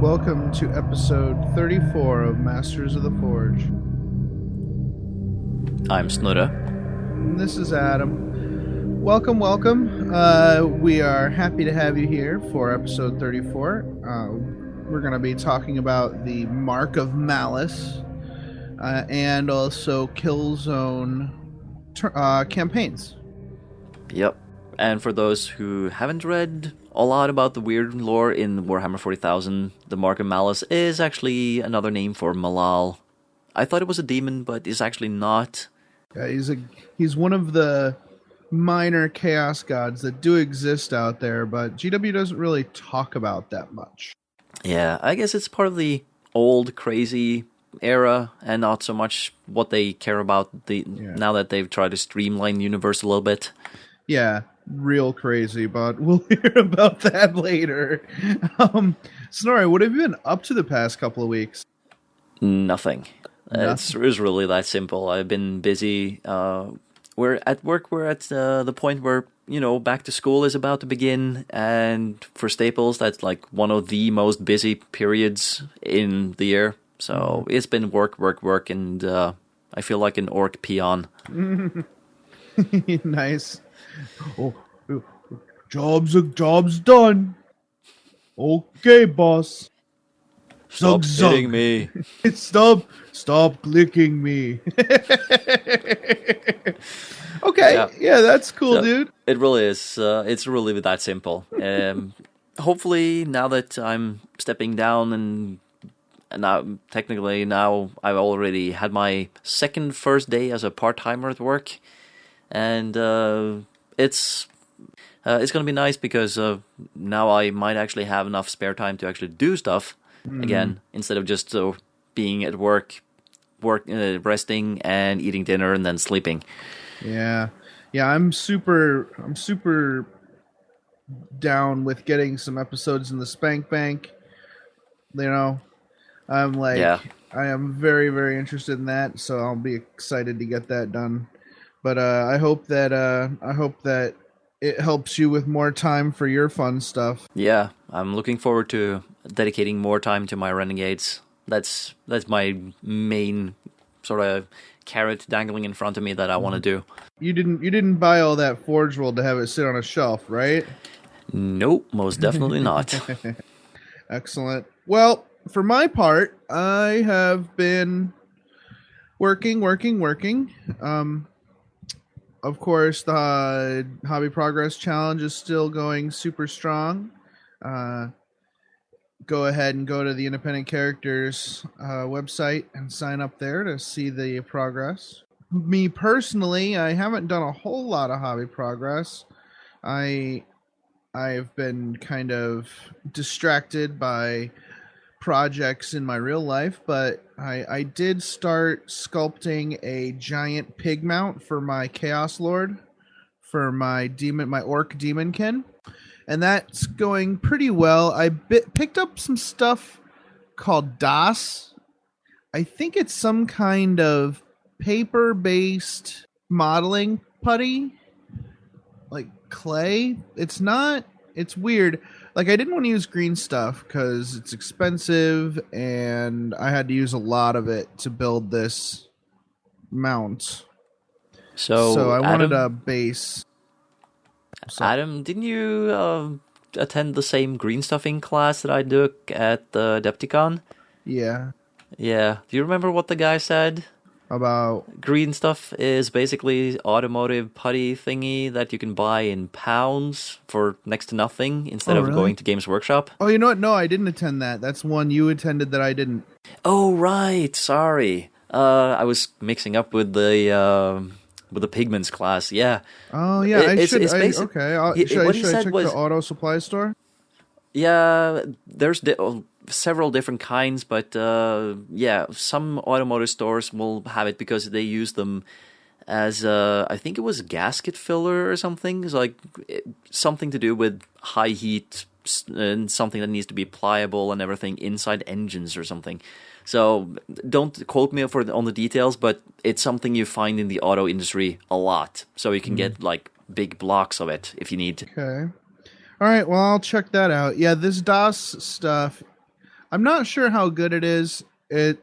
Welcome to episode 34 of Masters of the Forge. I'm Snudda. And this is Adam. Welcome. We are happy to have you here for episode 34. We're going to be talking about the Mark of Malice and also Killzone campaigns. Yep. And for those who haven't read a lot about the weird lore in Warhammer 40,000, the Mark of Malice is actually another name for Malal. I thought it was a demon, but it's actually not. Yeah, he's one of the minor chaos gods that do exist out there, but GW doesn't really talk about that much. Yeah, I guess it's part of the old crazy era and not so much what they care about now that they've tried to streamline the universe a little bit. Yeah, real crazy, but we'll hear about that later. Snorri, what have you been up to the past couple of weeks? Nothing. It's really that simple. I've been busy. We're at work. We're at the point where, back to school is about to begin. And for Staples, that's like one of the most busy periods in the year. So it's been work. And I feel like an orc peon. Nice. Oh, job's done. Okay, boss. Stop hitting me. Stop clicking me. Okay, yeah, that's cool, dude. It really is. It's really that simple. Hopefully, now that I'm stepping down and now I've already had my first day as a part-timer at work, and it's going to be nice because now I might actually have enough spare time to actually do stuff again, instead of just being at work, resting and eating dinner and then sleeping. Yeah. I'm super down with getting some episodes in the Spank Bank. I'm like, I am very, very interested in that, so I'll be excited to get that done. But I hope that it helps you with more time for your fun stuff. Yeah, I'm looking forward to dedicating more time to my renegades. That's my main sort of carrot dangling in front of me that I want to do. You didn't buy all that Forge World to have it sit on a shelf, right? Nope, most definitely not. Excellent. Well, for my part, I have been working. Of course, the Hobby Progress Challenge is still going super strong. Go ahead and go to the Independent Characters website and sign up there to see the progress. Me personally, I haven't done a whole lot of Hobby Progress. I've been kind of distracted by projects in my real life, but I did start sculpting a giant pig mount for my Chaos Lord, for my orc demonkin, and that's going pretty well. I picked up some stuff called DOS. I think it's some kind of paper-based modeling putty, like clay. It's weird. Like, I didn't want to use green stuff because it's expensive, and I had to use a lot of it to build this mount. So I wanted a base. Adam, didn't you attend the same green stuffing class that I took at the Adepticon? Yeah. Yeah. Do you remember what the guy said? About green stuff is basically automotive putty thingy that you can buy in pounds for next to nothing instead of going to Games Workshop. Oh, you know what? No, I didn't attend that. That's one you attended that I didn't. Oh, right. Sorry. I was mixing up with the Pigments class. Yeah. Oh, yeah. Should I check was, the auto supply store? Yeah, there's several different kinds, but some automotive stores will have it because they use them as I think it was gasket filler or something. It's like something to do with high heat and something that needs to be pliable and everything inside engines or something. So don't quote me on the details, but it's something you find in the auto industry a lot. So you can get like big blocks of it if you need. Okay. All right, well, I'll check that out. Yeah, this DOS stuff, I'm not sure how good it is. It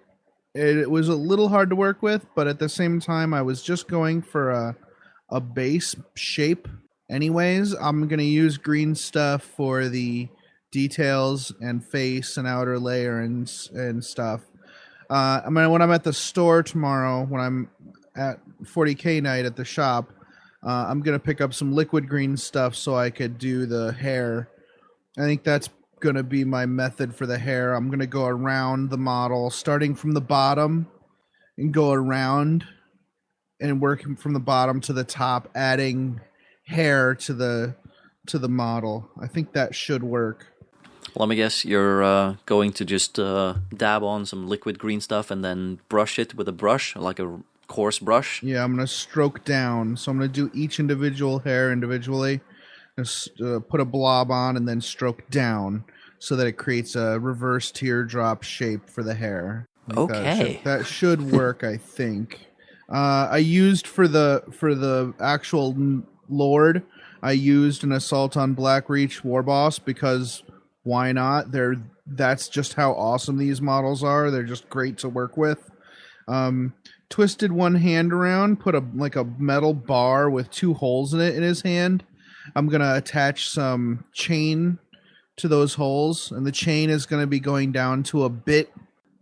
was a little hard to work with, but at the same time, I was just going for a base shape. Anyways, I'm gonna use green stuff for the details and face and outer layer and stuff. I mean, when I'm at the store tomorrow, when I'm at 40K night at the shop, I'm gonna pick up some liquid green stuff so I could do the hair. I think that's gonna be my method for the hair. I'm gonna go around the model, starting from the bottom, and go around and working from the bottom to the top, adding hair to the model. I think that should work. Let me guess, you're going to just dab on some liquid green stuff and then brush it with a brush, like a coarse brush? Yeah, I'm going to stroke down. So I'm going to do each individual hair individually. Just put a blob on and then stroke down so that it creates a reverse teardrop shape for the hair. Okay. That should work, I think. I used for the actual Lord, I used an Assault on Blackreach Warboss because why not? That's just how awesome these models are. They're just great to work with. Twisted one hand around, put a metal bar with 2 holes in it in his hand. I'm gonna attach some chain to those holes, and the chain is gonna be going down to a bit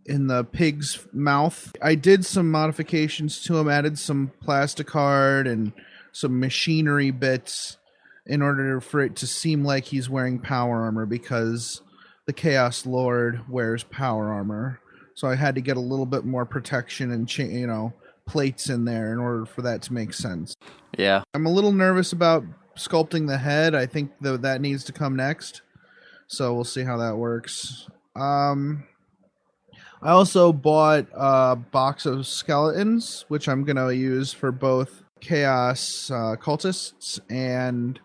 in the pig's mouth. I did some modifications to him, added some plasticard and some machinery bits in order for it to seem like he's wearing power armor, because the Chaos Lord wears power armor. So I had to get a little bit more protection and plates in there in order for that to make sense. Yeah. I'm a little nervous about sculpting the head. I think that needs to come next. So we'll see how that works. I also bought a box of skeletons, which I'm going to use for both Chaos cultists, and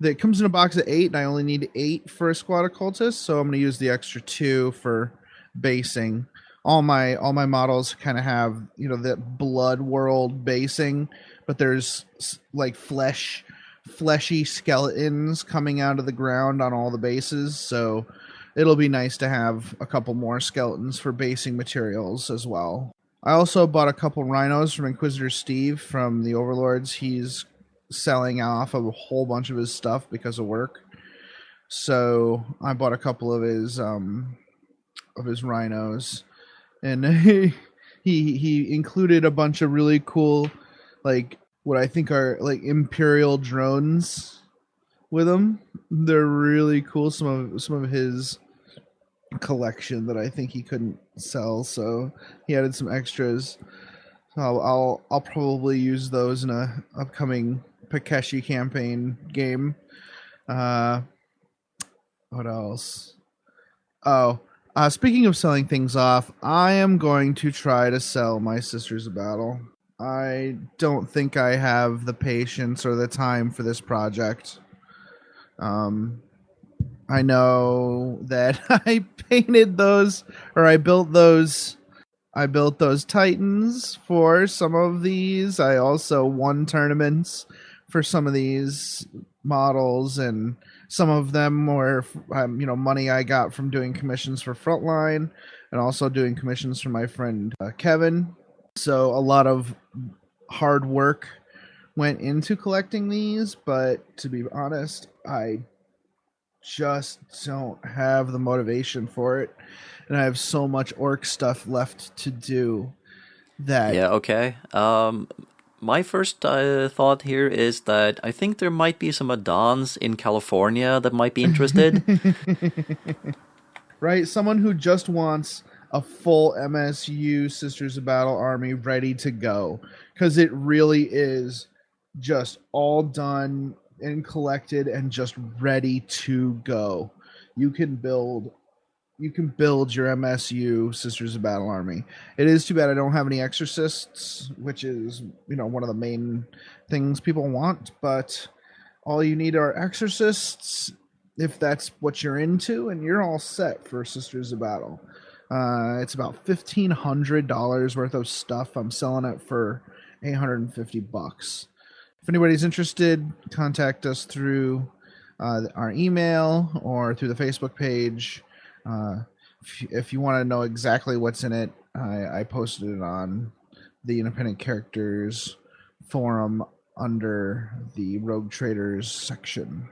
it comes in a box of 8, and I only need 8 for a squad of cultists, so I'm going to use the extra 2 for basing. All my models kind of have, the blood world basing, but there's like fleshy skeletons coming out of the ground on all the bases, so it'll be nice to have a couple more skeletons for basing materials as well. I also bought a couple rhinos from Inquisitor Steve from the Overlords. He's selling off a whole bunch of his stuff because of work, so I bought a couple of his rhinos, and he included a bunch of really cool, like what I think are like Imperial drones with them. They're really cool. Some of his collection that I think he couldn't sell, so he added some extras. So I'll probably use those in a upcoming Takeshi campaign game. What else? Speaking of selling things off, I am going to try to sell my Sisters of Battle. I don't think I have the patience or the time for this project. I know that I painted those, or I built those Titans for some of these. I also won tournaments for some of these models, and some of them were money I got from doing commissions for Frontline, and also doing commissions for my friend Kevin. So a lot of hard work went into collecting these, but to be honest, I just don't have the motivation for it, and I have so much orc stuff left to do that... Yeah, okay. My first thought here is that I think there might be some Adons in California that might be interested. Right? Someone who just wants a full MSU Sisters of Battle army ready to go. Because it really is just all done and collected and just ready to go. You can build your MSU Sisters of Battle army. It is too bad I don't have any exorcists, which is, one of the main things people want, but all you need are exorcists if that's what you're into, and you're all set for Sisters of Battle. It's about $1,500 worth of stuff. I'm selling it for $850. If anybody's interested, contact us through our email or through the Facebook page. if you want to know exactly what's in it, I posted it on the Independent Characters forum under the Rogue Traders section.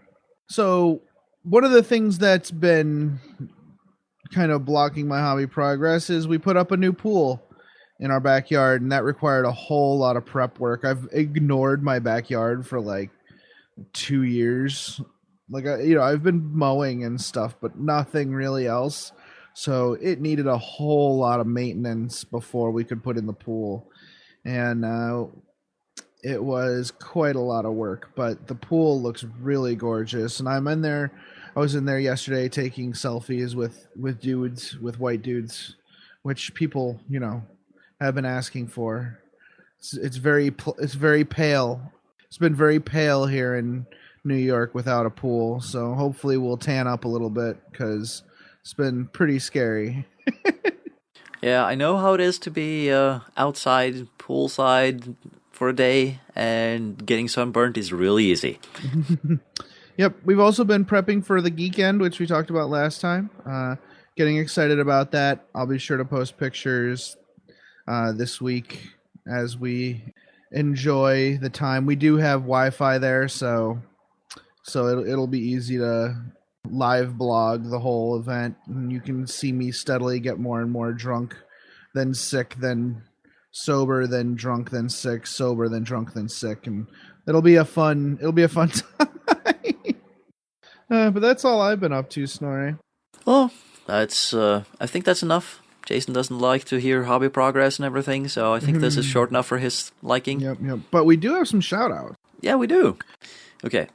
So one of the things that's been kind of blocking my hobby progress is we put up a new pool in our backyard, and that required a whole lot of prep work. I've ignored my backyard for like 2 years. Like, I've been mowing and stuff, but nothing really else. So it needed a whole lot of maintenance before we could put in the pool. And it was quite a lot of work, but the pool looks really gorgeous. And I'm in there. I was in there yesterday taking selfies with white dudes, which people, have been asking for. It's very pale. It's been very pale here in New York without a pool. So hopefully we'll tan up a little bit because it's been pretty scary. Yeah, I know how it is to be outside, poolside for a day, and getting sunburnt is really easy. Yep, we've also been prepping for the Geekend, which we talked about last time. Getting excited about that. I'll be sure to post pictures this week as we enjoy the time. We do have Wi-Fi there, so it'll be easy to live blog the whole event, and you can see me steadily get more and more drunk, then sick, then sober, then drunk, then sick, sober, then drunk, then sick, and it'll be a fun time. But that's all I've been up to, Snorri. Well, that's I think that's enough. Jason doesn't like to hear hobby progress and everything, so I think this is short enough for his liking. Yep. But we do have some shout-outs. Yeah, we do. Okay.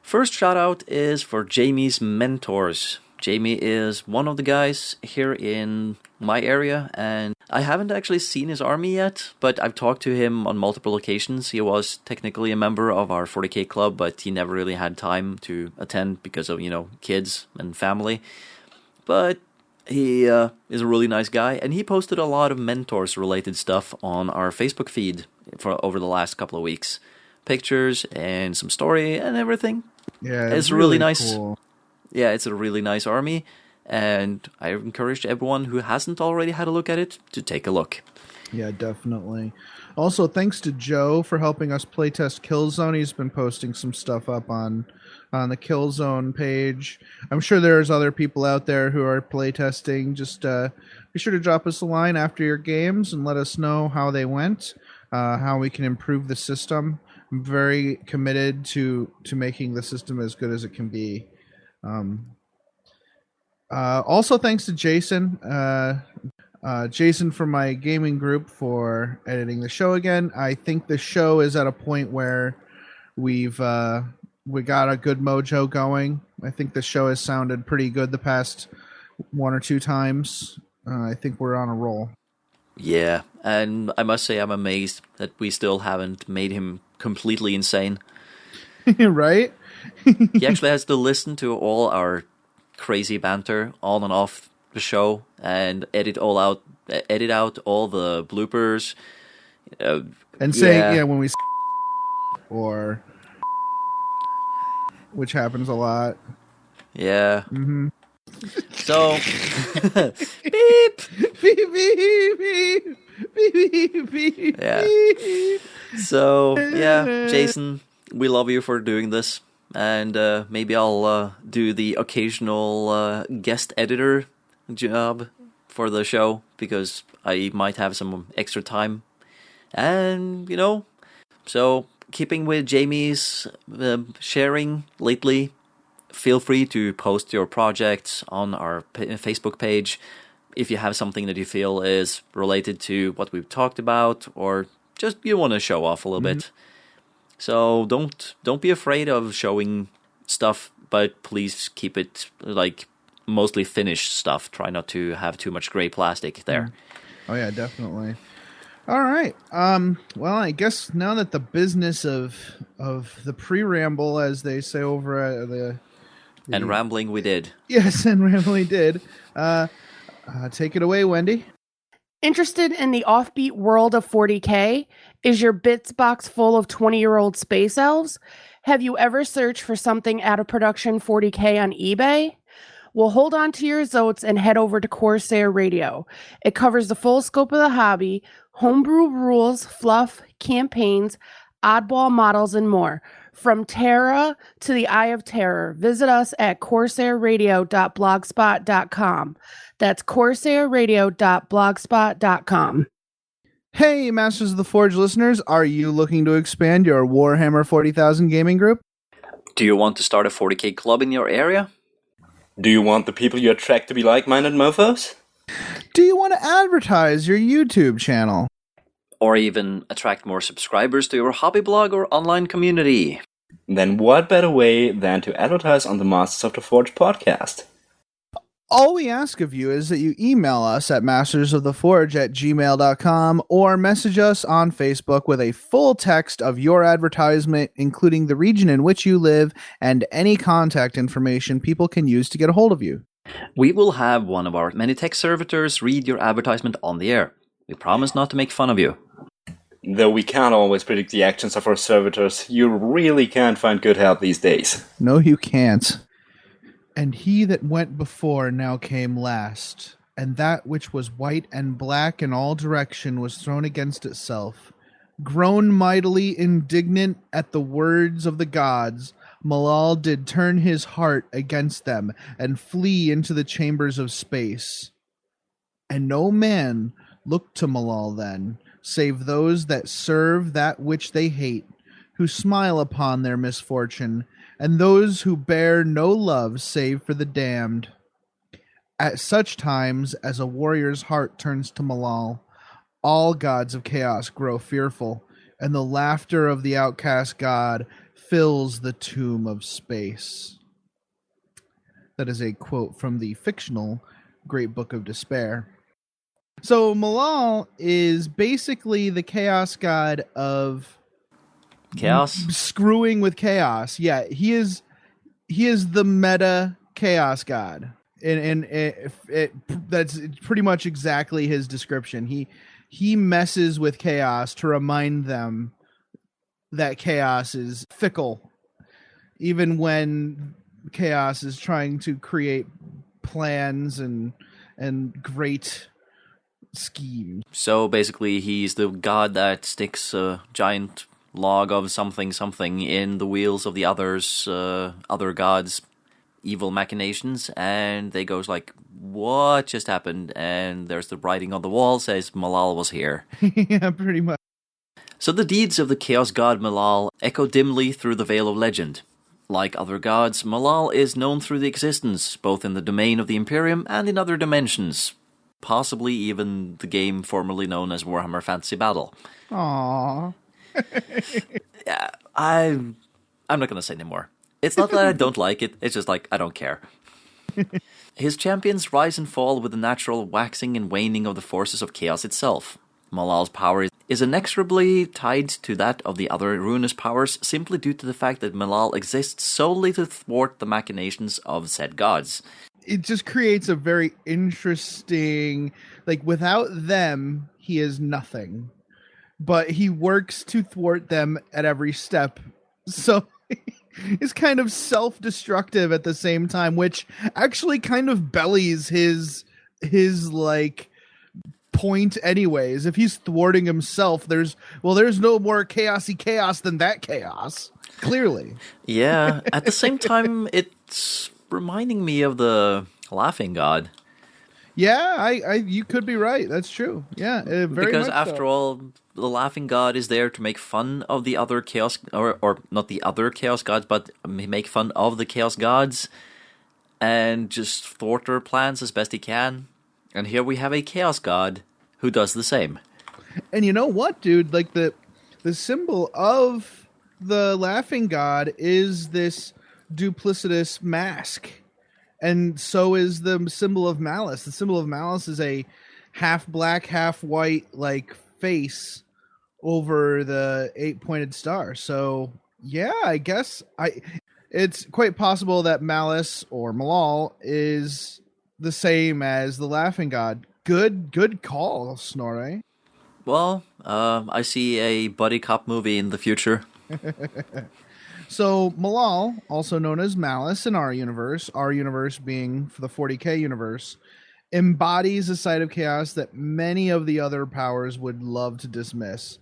First shout-out is for Jamie's mentors. Jamie is one of the guys here in my area, and I haven't actually seen his army yet, but I've talked to him on multiple occasions. He was technically a member of our 40K club, but he never really had time to attend because of, kids and family. But he is a really nice guy, and he posted a lot of mentors-related stuff on our Facebook feed over the last couple of weeks. Pictures and some story and everything. Yeah, it's really nice. Cool. Yeah, it's a really nice army, and I encourage everyone who hasn't already had a look at it to take a look. Yeah, definitely. Also, thanks to Joe for helping us playtest Killzone. He's been posting some stuff up on the Killzone page. I'm sure there's other people out there who are playtesting. Just be sure to drop us a line after your games and let us know how they went, how we can improve the system. I'm very committed to making the system as good as it can be. Also, thanks to Jason. Jason from my gaming group for editing the show again. I think the show is at a point where we got a good mojo going. I think the show has sounded pretty good the past one or two times. I think we're on a roll. Yeah, and I must say I'm amazed that we still haven't made him completely insane. Right? He actually has to listen to all our crazy banter on and off the show and edit out all the bloopers. And say, when we or which happens a lot. Yeah. Mm-hmm. So, beep! Beep, beep, beep, beep, beep, Yeah. beep. So, yeah, Jason, we love you for doing this. And maybe I'll do the occasional guest editor job for the show, because I might have some extra time. And, so keeping with Jamie's sharing lately, feel free to post your projects on our Facebook page if you have something that you feel is related to what we've talked about, or just you want to show off a little bit. So don't be afraid of showing stuff, but please keep it like mostly finished stuff. Try not to have too much gray plastic there. Oh yeah, definitely. All right. Well, I guess now that the business of the pre-ramble, as they say over at the and rambling we did. Yes, and rambling did. Take it away, Wendy. Interested in the offbeat world of 40K? Is your bits box full of 20-year-old space elves? Have you ever searched for something out of production 40K on eBay? Well, hold on to your zotes and head over to Corsair Radio. It covers the full scope of the hobby, homebrew rules, fluff, campaigns, oddball models, and more. From Terra to the Eye of Terror, visit us at corsairradio.blogspot.com. That's corsairradio.blogspot.com. Hey, Masters of the Forge listeners, are you looking to expand your Warhammer 40,000 gaming group? Do you want to start a 40k club in your area? Do you want the people you attract to be like-minded mofos? Do you want to advertise your YouTube channel? Or even attract more subscribers to your hobby blog or online community? Then what better way than to advertise on the Masters of the Forge podcast? All we ask of you is that you email us at mastersoftheforge@gmail.com or message us on Facebook with a full text of your advertisement, including the region in which you live and any contact information people can use to get a hold of you. We will have one of our many tech servitors read your advertisement on the air. We promise not to make fun of you. Though we can't always predict the actions of our servitors, you really can't find good help these days. No, you can't. And he that went before now came last, and that which was white and black in all direction was thrown against itself. Grown mightily indignant at the words of the gods, Malal did turn his heart against them, and flee into the chambers of space. And no man looked to Malal then, save those that serve that which they hate, who smile upon their misfortune, and those who bear no love save for the damned. At such times as a warrior's heart turns to Malal, all gods of chaos grow fearful, and the laughter of the outcast god fills the tomb of space. That is a quote from the fictional Great Book of Despair. So Malal is basically the chaos god of Chaos? Screwing with chaos. Yeah, he is the meta chaos god. And that's pretty much exactly his description. He messes with chaos to remind them that chaos is fickle, even when chaos is trying to create plans and great schemes. So basically he's the god that sticks a giant log of something in the wheels of the other gods' evil machinations, and they goes like, what just happened? And there's the writing on the wall says Malal was here. Yeah, pretty much. So the deeds of the chaos god Malal echo dimly through the veil of legend. Like other gods, Malal is known through the existence, both in the domain of the Imperium and in other dimensions. Possibly even the game formerly known as Warhammer Fantasy Battle. Aww. Yeah, I'm not going to say anymore. It's not that I don't like it, it's just like, I don't care. His champions rise and fall with the natural waxing and waning of the forces of chaos itself. Malal's power is inexorably tied to that of the other ruinous powers simply due to the fact that Malal exists solely to thwart the machinations of said gods. It just creates a very interesting, like, without them, he is nothing. But he works to thwart them at every step. So it's kind of self-destructive at the same time, which actually kind of bellies his like point anyways. If he's thwarting himself, there's no more chaosy chaos than that chaos. Clearly. Yeah. At the same time, it's reminding me of the Laughing God. Yeah, you could be right. That's true. Yeah, very because much after so. all, the Laughing God is there to make fun of the other chaos, or not the other chaos gods, but make fun of the chaos gods and just thwart their plans as best he can. And here we have a chaos god who does the same. And you know what, dude? Like the symbol of the Laughing God is this duplicitous mask. And so is the symbol of Malice. The symbol of Malice is a half black, half white, like, face over the 8-pointed star. So, yeah, I guess it's quite possible that Malice or Malal is the same as the Laughing God. Good call, Snorre. Well, I see a buddy cop movie in the future. So Malal, also known as Malice in our universe being for the 40k universe, embodies a side of chaos that many of the other powers would love to dismiss.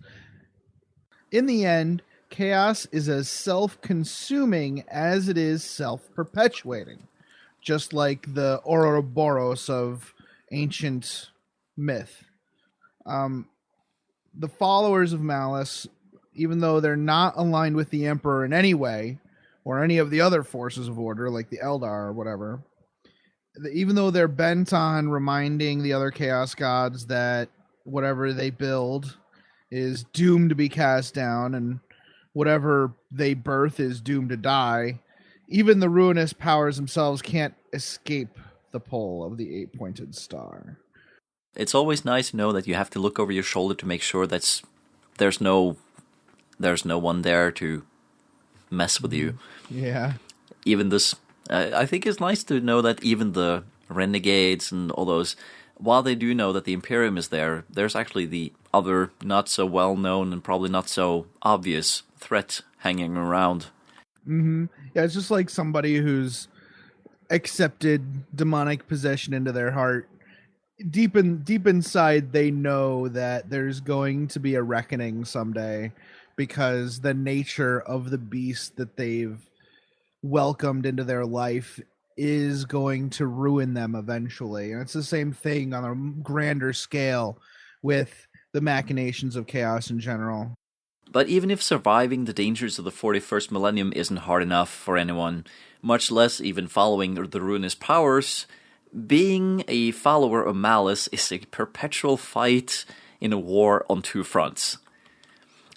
In the end, chaos is as self-consuming as it is self-perpetuating, just like the Ouroboros of ancient myth. The followers of Malice, even though they're not aligned with the Emperor in any way, or any of the other forces of order, like the Eldar or whatever, even though they're bent on reminding the other Chaos Gods that whatever they build is doomed to be cast down, and whatever they birth is doomed to die, even the ruinous powers themselves can't escape the pull of the eight-pointed star. It's always nice to know that you have to look over your shoulder to make sure that there's no one there to mess with you. Yeah. Even this, I think it's nice to know that even the renegades and all those, while they do know that the Imperium is there, there's actually the other not so well known and probably not so obvious threat hanging around. Mm-hmm. Yeah, it's just like somebody who's accepted demonic possession into their heart. Deep inside, they know that there's going to be a reckoning someday, because the nature of the beast that they've welcomed into their life is going to ruin them eventually. And it's the same thing on a grander scale with the machinations of chaos in general. But even if surviving the dangers of the 41st millennium isn't hard enough for anyone, much less even following the ruinous powers, being a follower of Malice is a perpetual fight in a war on two fronts.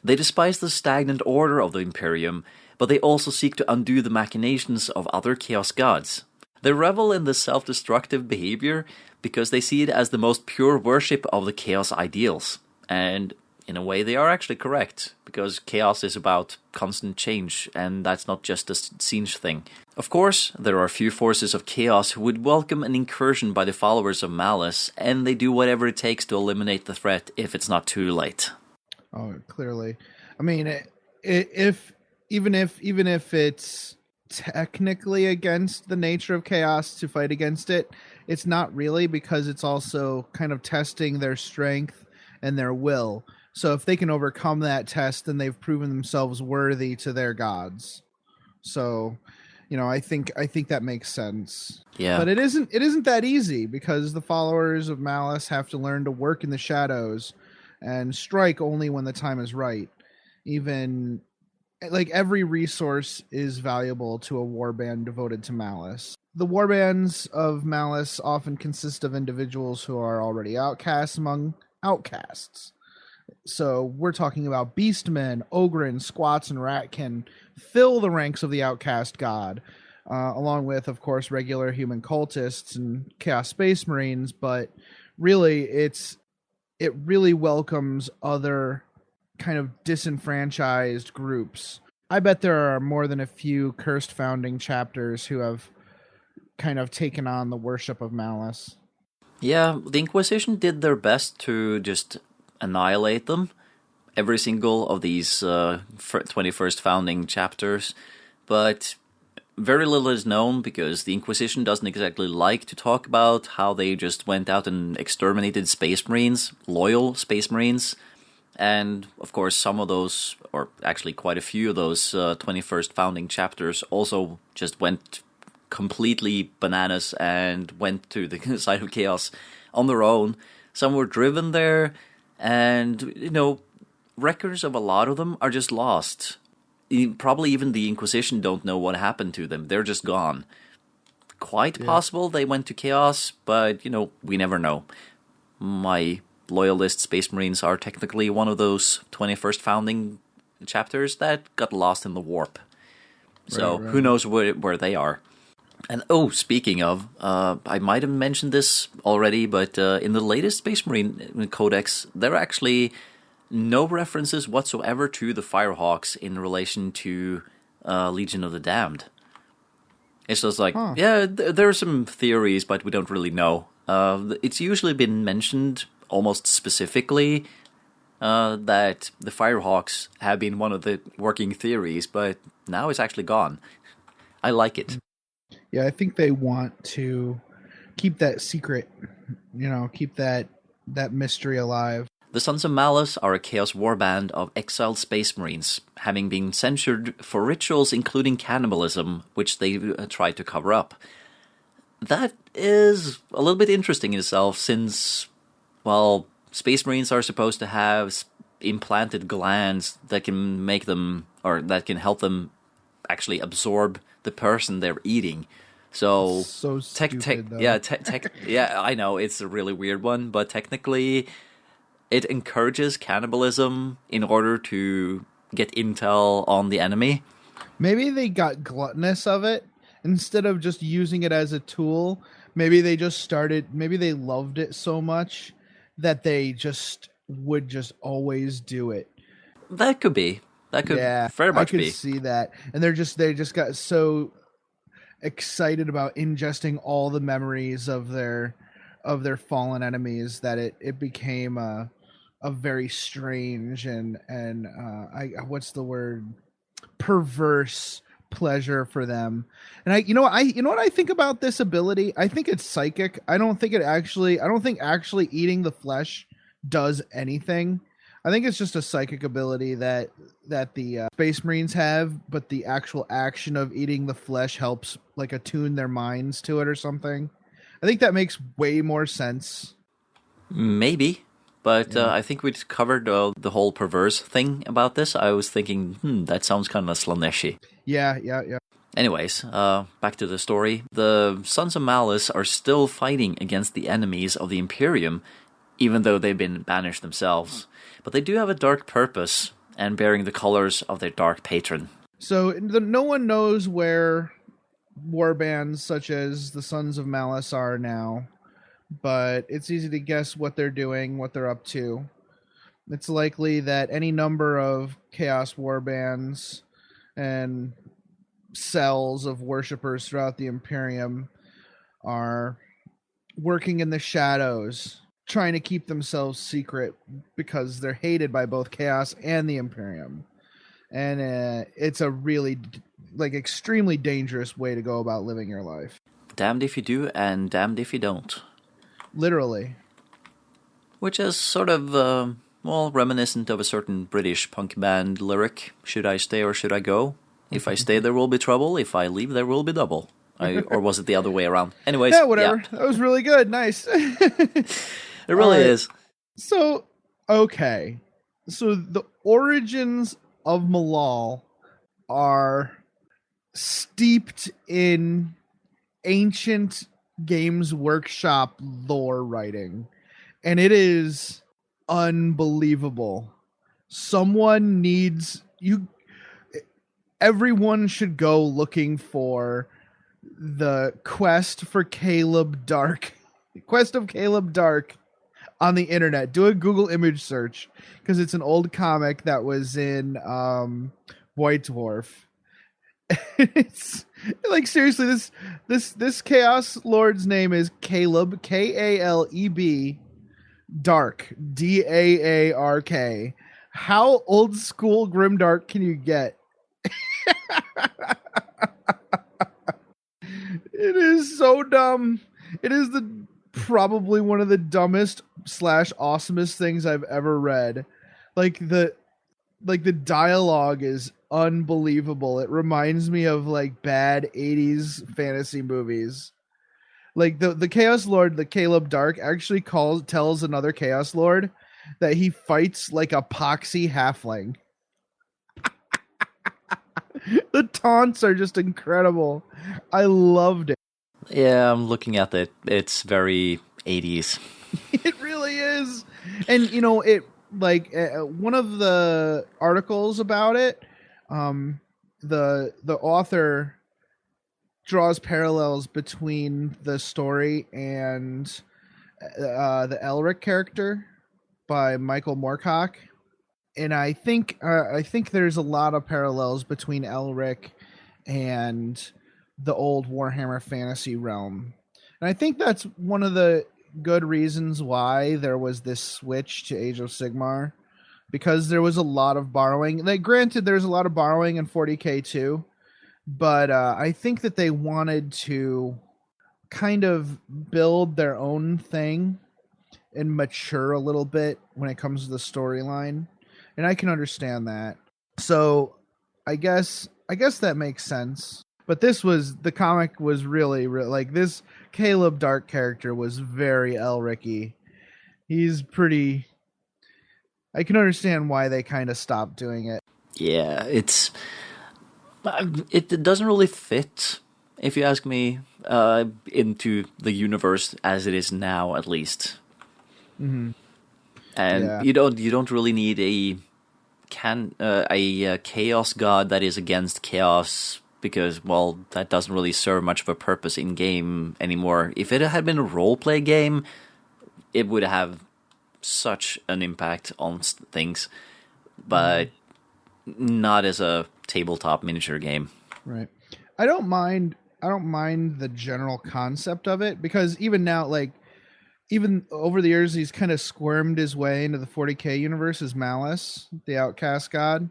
They despise the stagnant order of the Imperium, but they also seek to undo the machinations of other Chaos Gods. They revel in this self-destructive behavior because they see it as the most pure worship of the Chaos ideals. And in a way they are actually correct, because Chaos is about constant change, and that's not just a siege thing. Of course, there are a few forces of Chaos who would welcome an incursion by the followers of Malice, and they do whatever it takes to eliminate the threat if it's not too late. Oh, clearly. I mean, even if it's technically against the nature of chaos to fight against it, it's not really, because it's also kind of testing their strength and their will. So if they can overcome that test, then they've proven themselves worthy to their gods. So, I think that makes sense. Yeah. But it isn't that easy, because the followers of Malice have to learn to work in the shadows and strike only when the time is right. Even like every resource is valuable to a warband devoted to Malice. The warbands of Malice often consist of individuals who are already outcasts among outcasts. So we're talking about beastmen, ogren, squats, and ratkin fill the ranks of the outcast god, along with, of course, regular human cultists and chaos space marines. But really, it really welcomes other kind of disenfranchised groups. I bet there are more than a few cursed founding chapters who have kind of taken on the worship of Malice. Yeah, the Inquisition did their best to just annihilate them, every single of these 21st founding chapters, but very little is known, because the Inquisition doesn't exactly like to talk about how they just went out and exterminated Space Marines, loyal Space Marines, and of course some of those, or actually quite a few of those 21st founding chapters also just went completely bananas and went to the side of chaos on their own. Some were driven there, and records of a lot of them are just lost. Probably even the Inquisition don't know what happened to them. They're just gone. Quite possible they went to chaos, but we never know. My loyalist Space Marines are technically one of those 21st founding chapters that got lost in the warp. So Right. Who knows where they are. And speaking of, I might have mentioned this already, but in the latest Space Marine Codex, there are actually no references whatsoever to the Firehawks in relation to Legion of the Damned. It's just like, there are some theories, but we don't really know. It's usually been mentioned almost specifically that the Firehawks have been one of the working theories, but now it's actually gone. I like it. Yeah, I think they want to keep that secret, keep that mystery alive. The Sons of Malice are a Chaos Warband of exiled Space Marines, having been censured for rituals including cannibalism, which they tried to cover up. That is a little bit interesting in itself, since, well, Space Marines are supposed to have implanted glands that can make them, or that can help them actually absorb the person they're eating. So stupid, though. Yeah, I know it's a really weird one, but technically it encourages cannibalism in order to get intel on the enemy. Maybe they got gluttonous of it. Instead of just using it as a tool, maybe they loved it so much that they would always do it. That could be. That could very much be. I could see that. And they just got so excited about ingesting all the memories of their fallen enemies that it became a very strange and what's the word, perverse pleasure for them. And you know what I think about this ability? I think it's psychic. I don't think actually eating the flesh does anything. I think it's just a psychic ability that the Space Marines have, but the actual action of eating the flesh helps like attune their minds to it or something. I think that makes way more sense. Maybe. But I think we'd covered the whole perverse thing about this. I was thinking, that sounds kind of Slaneshi. Yeah. Anyways, back to the story. The Sons of Malice are still fighting against the enemies of the Imperium, even though they've been banished themselves. But they do have a dark purpose, and bearing the colors of their dark patron. So no one knows where warbands such as the Sons of Malice are now, but it's easy to guess what they're doing, what they're up to. It's likely that any number of Chaos warbands and cells of worshippers throughout the Imperium are working in the shadows, trying to keep themselves secret because they're hated by both Chaos and the Imperium. And it's a really, extremely dangerous way to go about living your life. Damned if you do, and damned if you don't. Literally. Which is sort of, reminiscent of a certain British punk band lyric, should I stay or should I go? If I stay, there will be trouble. If I leave, there will be double. Or was it the other way around? Anyways. Yeah, whatever. Yeah. That was really good. Nice. It really is. So, okay. So the origins of Malal are steeped in ancient Games Workshop lore writing, and it is unbelievable. Everyone should go looking for the Quest of Caleb Dark on the internet. Do a Google image search, because it's an old comic that was in White Dwarf. It's seriously, this Chaos Lord's name is Caleb, Kaleb, Dark, Daark. How old school grimdark can you get? It is so dumb. It is probably one of the dumbest / awesomest things I've ever read. The dialogue is unbelievable. It reminds me of bad 80s fantasy movies. The Chaos Lord, the Caleb Dark, actually tells another Chaos Lord that he fights like a poxy halfling. The taunts are just incredible. I loved it. Yeah, I'm looking at it. It's very 80s. It really is. And, it one of the articles about it, the author draws parallels between the story and the Elric character by Michael Moorcock. And I think there's a lot of parallels between Elric and the old Warhammer Fantasy realm. And I think that's one of the good reasons why there was this switch to Age of Sigmar, because there was a lot of borrowing. Like, granted, there's a lot of borrowing in 40K too, but I think that they wanted to kind of build their own thing and mature a little bit when it comes to the storyline, and I can understand that. So I guess that makes sense. But the comic was really like, this Caleb Dark character was very Elricky. He's pretty. I can understand why they kind of stopped doing it. Yeah, it doesn't really fit, if you ask me, into the universe as it is now, at least. Mm-hmm. And you don't really need a chaos god that is against chaos, because, well, that doesn't really serve much of a purpose in game anymore. If it had been a roleplay game, it would have such an impact on things, but not as a tabletop miniature game. Right. I don't mind the general concept of it, because even now, like, even over the years, he's kind of squirmed his way into the 40K universe as Malice, the Outcast God.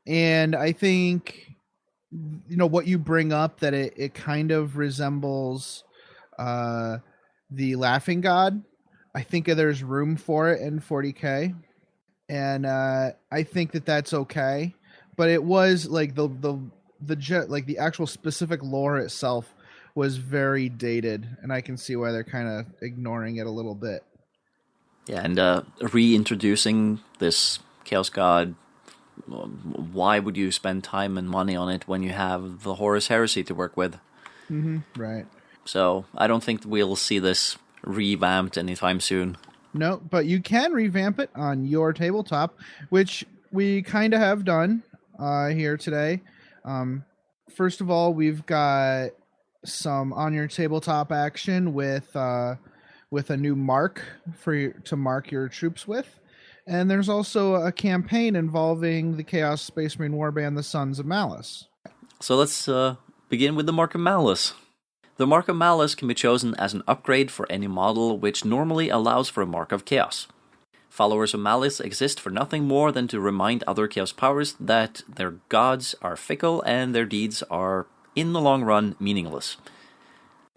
And I think, what you bring up, that it kind of resembles the Laughing God. I think there's room for it in 40K. And I think that that's okay. But it was like the actual specific lore itself was very dated, and I can see why they're kind of ignoring it a little bit. Yeah, and reintroducing this Chaos God, why would you spend time and money on it when you have the Horus Heresy to work with? Mm-hmm. Right. So I don't think we'll see this revamped anytime soon. No, but you can revamp it on your tabletop, which we kind of have done here today. First of all, we've got some on your tabletop action with a new mark to mark your troops with, and there's also a campaign involving the Chaos Space Marine Warband, the Sons of Malice. So let's begin with the Mark of Malice. The Mark of Malice can be chosen as an upgrade for any model, which normally allows for a Mark of Chaos. Followers of Malice exist for nothing more than to remind other Chaos powers that their gods are fickle and their deeds are, in the long run, meaningless.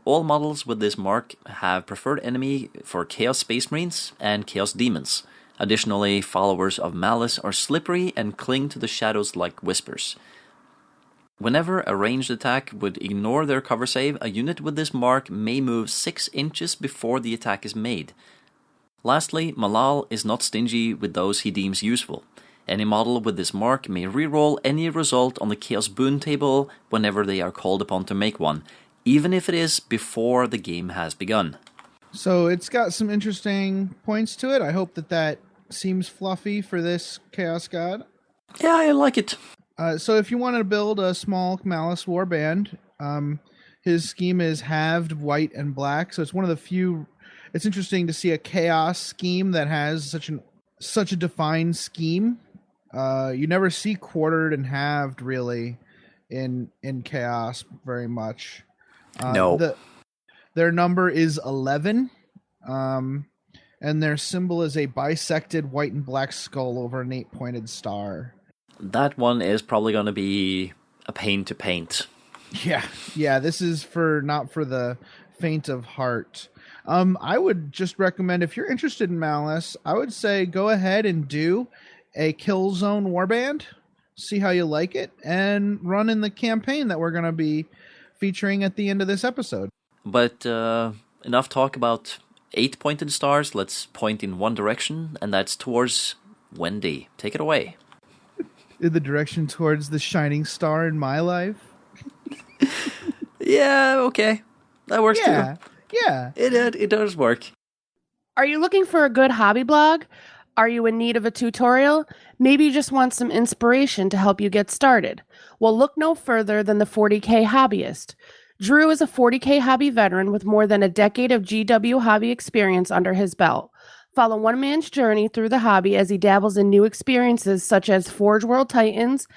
All models with this mark have preferred enemy for Chaos Space Marines and Chaos Demons. Additionally, followers of Malice are slippery and cling to the shadows like whispers. Whenever a ranged attack would ignore their cover save, a unit with this mark may move 6 inches before the attack is made. Lastly, Malal is not stingy with those he deems useful. Any model with this mark may reroll any result on the Chaos Boon table whenever they are called upon to make one, even if it is before the game has begun. So it's got some interesting points to it. I hope that seems fluffy for this Chaos God. Yeah, I like it. So if you want to build a small Malice warband, his scheme is halved white and black. So it's one of the few. It's interesting to see a chaos scheme that has such a defined scheme. You never see quartered and halved really in chaos very much. No. Their number is 11, and their symbol is a bisected white and black skull over an 8-pointed star. That one is probably going to be a pain to paint. Yeah. This is not for the faint of heart. I would just recommend, if you're interested in Malice, I would say go ahead and do a Killzone warband, see how you like it, and run in the campaign that we're going to be featuring at the end of this episode. But enough talk about 8-pointed stars. Let's point in one direction, and that's towards Wendy. Take it away. In the direction towards the shining star in my life? Yeah, okay. That works too. Yeah. It does work. Are you looking for a good hobby blog? Are you in need of a tutorial? Maybe you just want some inspiration to help you get started. Well, look no further than the 40K Hobbyist. Drew is a 40K hobby veteran with more than a decade of GW hobby experience under his belt. Follow one man's journey through the hobby as he dabbles in new experiences such as Forge World Titans,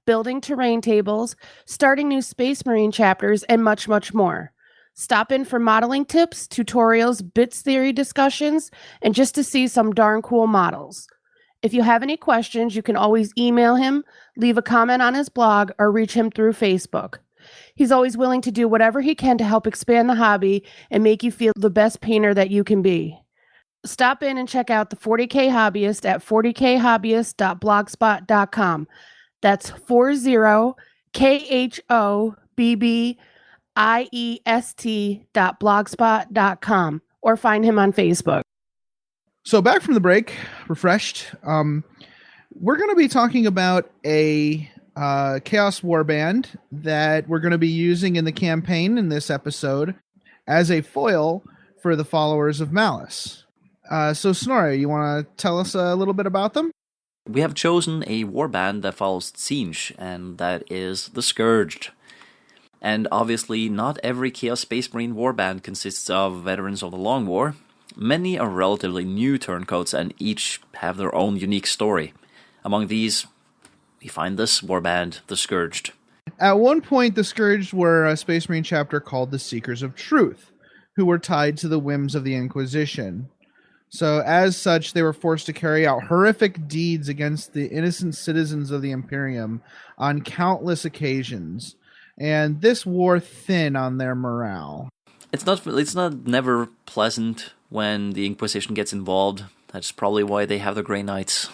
building terrain tables, starting new Space Marine chapters, and much, much more. Stop in for modeling tips, tutorials, bits theory discussions, and just to see some darn cool models. If you have any questions, you can always email him, leave a comment on his blog, or reach him through Facebook. He's always willing to do whatever he can to help expand the hobby and make you feel the best painter that you can be. Stop in and check out the 40K Hobbyist at 40khobbyist.blogspot.com. That's 40khobbyist.blogspot.com, or find him on Facebook. So back from the break, refreshed. We're going to be talking about a Chaos Warband that we're going to be using in the campaign in this episode as a foil for the followers of Malice. So Snorri, you want to tell us a little bit about them? We have chosen a warband that follows Tzeentch, and that is the Scourged. And obviously, not every Chaos Space Marine warband consists of veterans of the Long War. Many are relatively new turncoats, and each have their own unique story. Among these, we find this warband, the Scourged. At one point, the Scourged were a Space Marine chapter called the Seekers of Truth, who were tied to the whims of the Inquisition. So, as such, they were forced to carry out horrific deeds against the innocent citizens of the Imperium on countless occasions, and this wore thin on their morale. It's not never pleasant when the Inquisition gets involved. That's probably why they have the Grey Knights.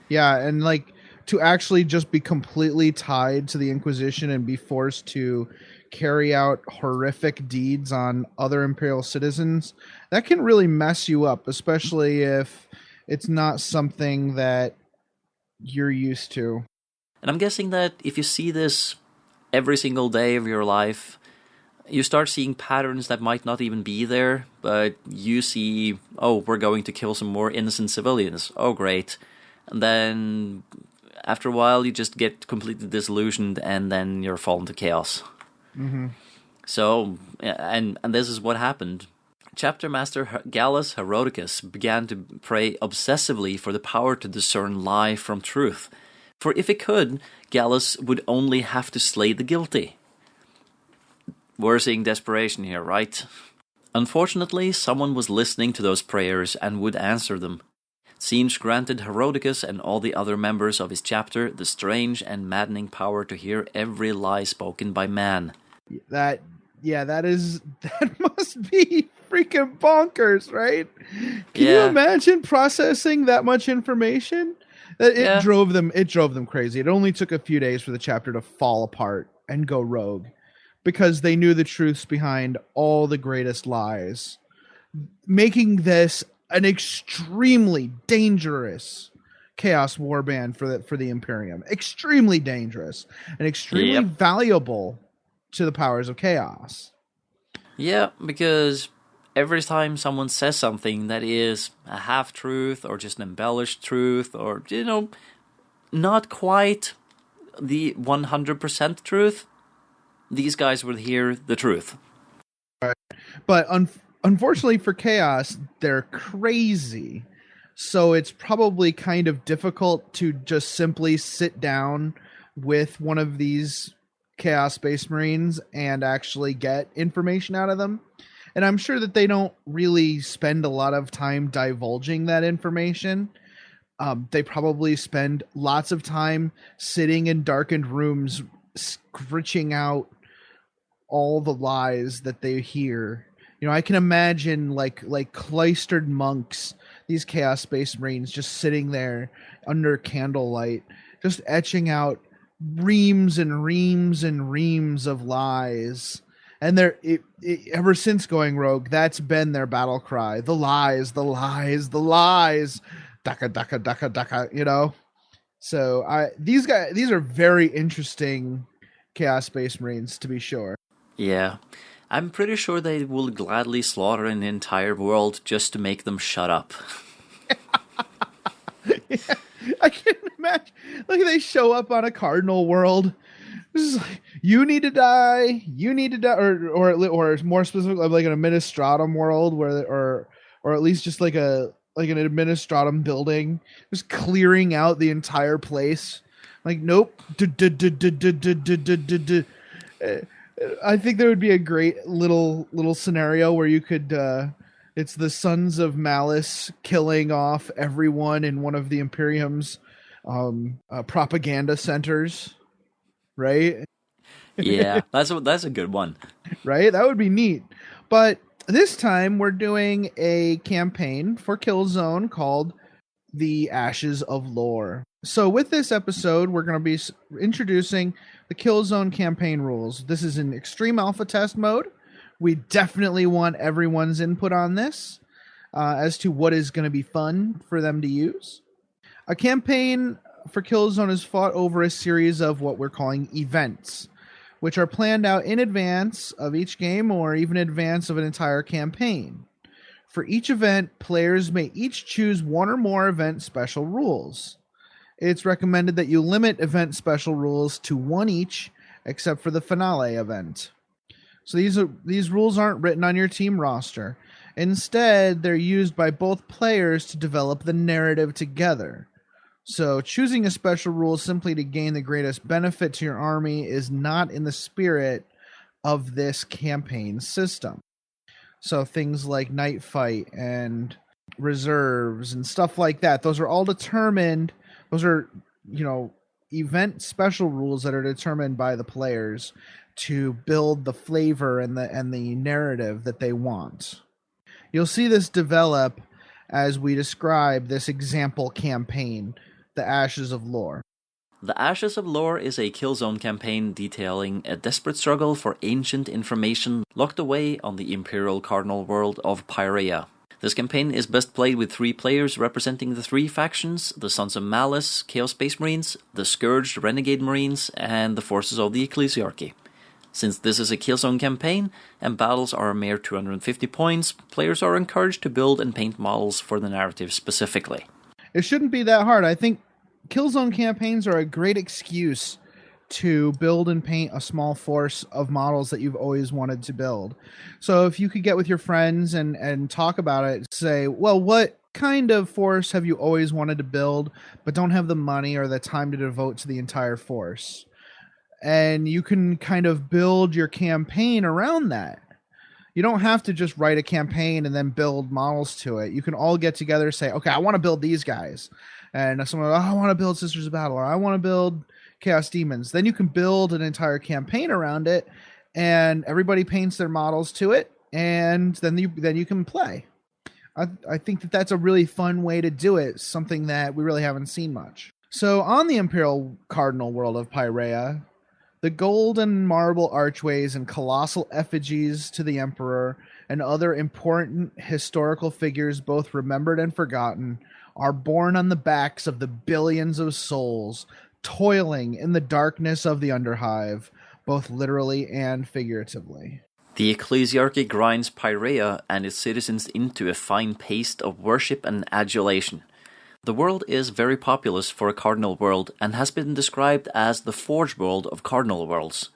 Yeah, and to actually just be completely tied to the Inquisition and be forced to carry out horrific deeds on other Imperial citizens, that can really mess you up, especially if it's not something that you're used to. And I'm guessing that if you see this every single day of your life, you start seeing patterns that might not even be there, but you see, oh, we're going to kill some more innocent civilians. Oh, great. And then after a while, you just get completely disillusioned, and then you're fallen to chaos. Mm-hmm. So, and this is what happened. Chapter Master Gallus Herodicus began to pray obsessively for the power to discern lie from truth. For if it could, Gallus would only have to slay the guilty. We're seeing desperation here, right? Unfortunately, someone was listening to those prayers and would answer them. Tzeentch granted Herodicus and all the other members of his chapter the strange and maddening power to hear every lie spoken by man. That must be freaking bonkers, right? Can you imagine processing that much information? It drove them crazy. It only took a few days for the chapter to fall apart and go rogue, because they knew the truths behind all the greatest lies, making this an extremely dangerous Chaos Warband for the Imperium. Extremely dangerous and extremely valuable to the powers of chaos. Yeah, because every time someone says something that is a half-truth or just an embellished truth or, not quite the 100% truth, these guys would hear the truth. Right. But unfortunately for chaos, they're crazy. So it's probably kind of difficult to just simply sit down with one of these Chaos Space Marines and actually get information out of them. And I'm sure that they don't really spend a lot of time divulging that information. They probably spend lots of time sitting in darkened rooms, scritching out all the lies that they hear. I can imagine like cloistered monks, these Chaos Space Marines just sitting there under candlelight, just etching out reams and reams and reams of lies. And ever since going rogue, that's been their battle cry. The lies, the lies, the lies. Daka, daka, daka, daka, So these are very interesting Chaos Space Marines, to be sure. Yeah. I'm pretty sure they will gladly slaughter an entire world just to make them shut up. Yeah, I can imagine. Like, they show up on a cardinal world. This is like, you need to die, or more specifically, like an administratum world, or at least just like an administratum building, just clearing out the entire place. Like, nope. I think there would be a great little scenario where you could It's the Sons of Malice killing off everyone in one of the Imperium's propaganda centers, right? Yeah, that's a good one. Right? That would be neat. But this time we're doing a campaign for Killzone called The Ashes of Lore. So with this episode, we're going to be introducing the Killzone campaign rules. This is an extreme alpha test mode. We definitely want everyone's input on this as to what is going to be fun for them to use. A campaign for Killzone is fought over a series of what we're calling events, which are planned out in advance of each game or even in advance of an entire campaign. For each event, players may each choose one or more event special rules. It's recommended that you limit event special rules to one each, except for the finale event. So these rules aren't written on your team roster. Instead, they're used by both players to develop the narrative together. So choosing a special rule simply to gain the greatest benefit to your army is not in the spirit of this campaign system. So things like Night Fight and reserves and stuff like that, those are all determined. Those are, event special rules that are determined by the players to build the flavor and the narrative that they want. You'll see this develop as we describe this example campaign, The Ashes of Lore. The Ashes of Lore is a Killzone campaign detailing a desperate struggle for ancient information locked away on the Imperial Cardinal world of Pyrrhia. This campaign is best played with 3 players representing the 3 factions, the Sons of Malice, Chaos Space Marines, the Scourged Renegade Marines, and the forces of the Ecclesiarchy. Since this is a Killzone campaign, and battles are a mere 250 points, players are encouraged to build and paint models for the narrative specifically. It shouldn't be that hard. I think Killzone campaigns are a great excuse to build and paint a small force of models that you've always wanted to build. So if you could get with your friends and talk about it, say, well, what kind of force have you always wanted to build, but don't have the money or the time to devote to the entire force? And you can kind of build your campaign around that. You don't have to just write a campaign and then build models to it. You can all get together and say, okay, I want to build these guys. And someone, I want to build Sisters of Battle, or I want to build Chaos Demons. Then you can build an entire campaign around it, and everybody paints their models to it, and then you can play. I think that's a really fun way to do it, something that we really haven't seen much. So on the Imperial Cardinal world of Pyrrhia, the golden marble archways and colossal effigies to the Emperor and other important historical figures, both remembered and forgotten, are borne on the backs of the billions of souls toiling in the darkness of the Underhive, both literally and figuratively. The Ecclesiarchy grinds Pyrrhia and its citizens into a fine paste of worship and adulation. The world is very populous for a cardinal world and has been described as the Forge world of cardinal worlds.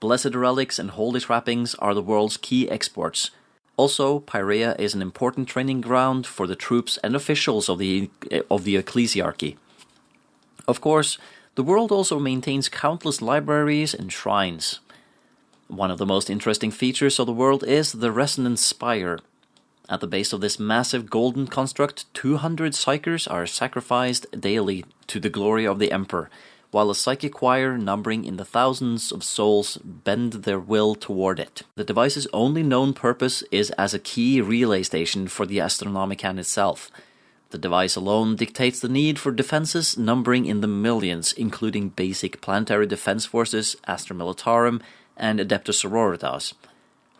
Blessed relics and holy trappings are the world's key exports. Also, Pyrrhia is an important training ground for the troops and officials of the Ecclesiarchy. Of course, the world also maintains countless libraries and shrines. One of the most interesting features of the world is the Resonance Spire. At the base of this massive golden construct, 200 psychers are sacrificed daily to the glory of the Emperor, while a psychic choir numbering in the thousands of souls bend their will toward it. The device's only known purpose is as a key relay station for the Astronomican itself. The device alone dictates the need for defenses numbering in the millions, including basic planetary defense forces, Astra Militarum, and Adeptus Sororitas.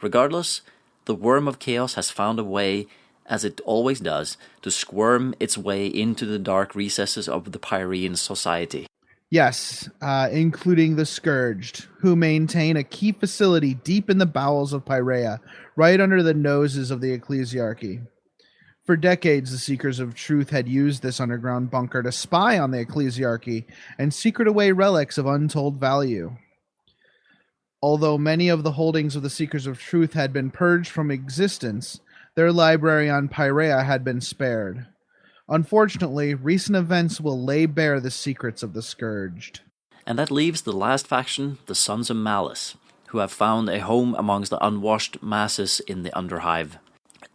Regardless, the Worm of Chaos has found a way, as it always does, to squirm its way into the dark recesses of the Pyrrhian society. Yes, including the Scourged, who maintain a key facility deep in the bowels of Pyrrhia, right under the noses of the Ecclesiarchy. For decades, the Seekers of Truth had used this underground bunker to spy on the Ecclesiarchy and secret away relics of untold value. Although many of the holdings of the Seekers of Truth had been purged from existence, their library on Pyrrhia had been spared. Unfortunately, recent events will lay bare the secrets of the Scourged. And that leaves the last faction, the Sons of Malice, who have found a home amongst the unwashed masses in the Underhive.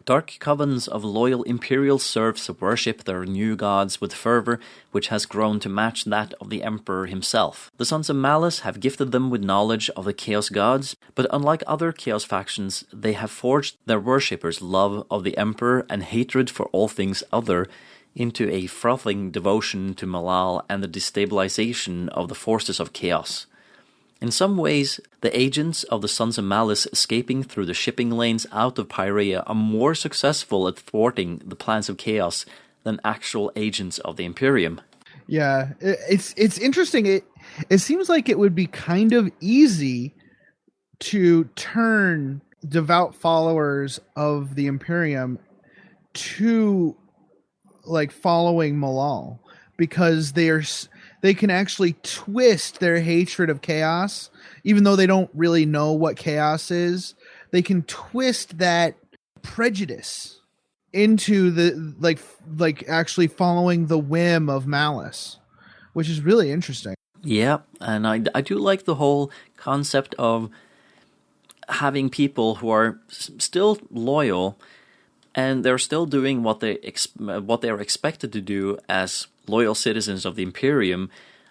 Dark covens of loyal imperial serfs worship their new gods with fervor, which has grown to match that of the Emperor himself. The Sons of Malice have gifted them with knowledge of the Chaos gods, but unlike other Chaos factions, they have forged their worshippers' love of the Emperor and hatred for all things other into a frothing devotion to Malal and the destabilization of the forces of Chaos. In some ways, the agents of the Sons of Malice escaping through the shipping lanes out of Pyrrhia are more successful at thwarting the plans of Chaos than actual agents of the Imperium. Yeah, it's interesting. It seems like it would be kind of easy to turn devout followers of the Imperium to like following Malal, because they can actually twist their hatred of Chaos, even though they don't really know what Chaos is. They can twist that prejudice into the like actually following the whim of Malice, which is really interesting. Yeah, and I do like the whole concept of having people who are still loyal and they're still doing what they are expected to do as loyal citizens of the Imperium.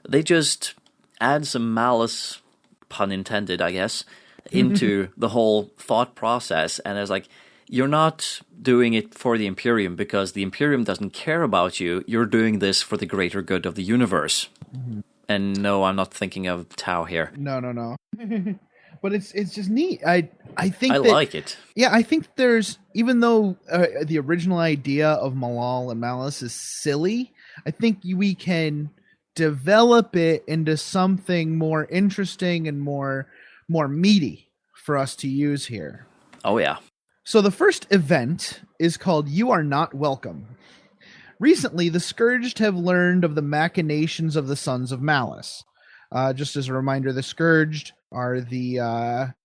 They just add some malice, pun intended, I guess, into the whole thought process. And it's like, you're not doing it for the Imperium because the Imperium doesn't care about you. You're doing this for the greater good of the universe. Mm-hmm. And no, I'm not thinking of Tau here. No. But it's just neat. I think I like it. Yeah, I think there's, even though the original idea of Malal and Malice is silly, I think we can develop it into something more interesting and more meaty for us to use here. Oh yeah. So the first event is called You Are Not Welcome. Recently, the Scourged have learned of the machinations of the Sons of Malice. Just as a reminder, the Scourged are the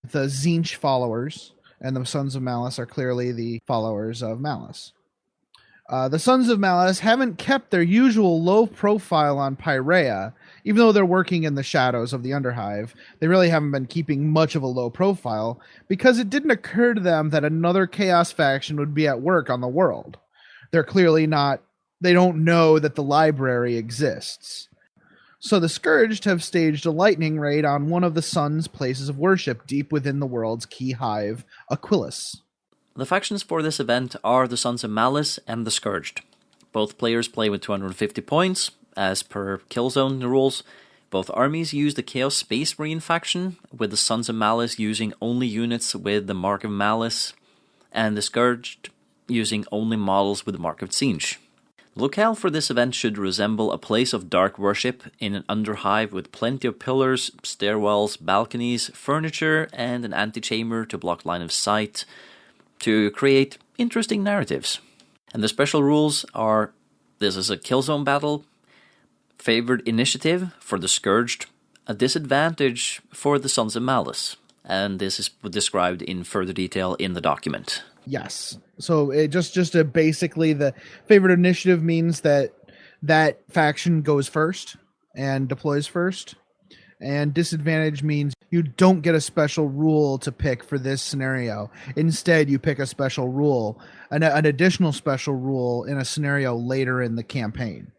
Tzeentch followers, and the Sons of Malice are clearly the followers of Malice. The Sons of Malice haven't kept their usual low profile on Pyrrhia, even though they're working in the shadows of the Underhive. They really haven't been keeping much of a low profile, because it didn't occur to them that another Chaos faction would be at work on the world. They're clearly not, they don't know that the library exists. So the Scourged have staged a lightning raid on one of the Sun's places of worship deep within the world's key hive, Aquilus. The factions for this event are the Sons of Malice and the Scourged. Both players play with 250 points, as per Killzone rules. Both armies use the Chaos Space Marine faction, with the Sons of Malice using only units with the Mark of Malice, and the Scourged using only models with the Mark of Tzeentch. The locale for this event should resemble a place of dark worship in an underhive with plenty of pillars, stairwells, balconies, furniture, and an antechamber to block line of sight to create interesting narratives. And the special rules are: this is a Killzone battle, favored initiative for the Scourged, a disadvantage for the Sons of Malice, and this is described in further detail in the document. Yes. So it just basically, the favored initiative means that faction goes first and deploys first. And disadvantage means you don't get a special rule to pick for this scenario. Instead, you pick a special rule, an additional special rule in a scenario later in the campaign.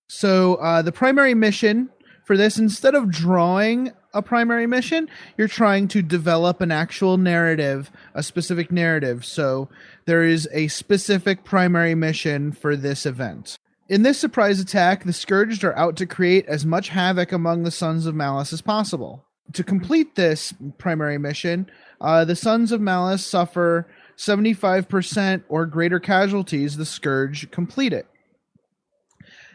So the primary mission for this, instead of drawing a primary mission, you're trying to develop an actual narrative, a specific narrative. So there is a specific primary mission for this event. In this surprise attack, the Scourged are out to create as much havoc among the Sons of Malice as possible. To complete this primary mission, the Sons of Malice suffer 75% or greater casualties. The Scourge complete it.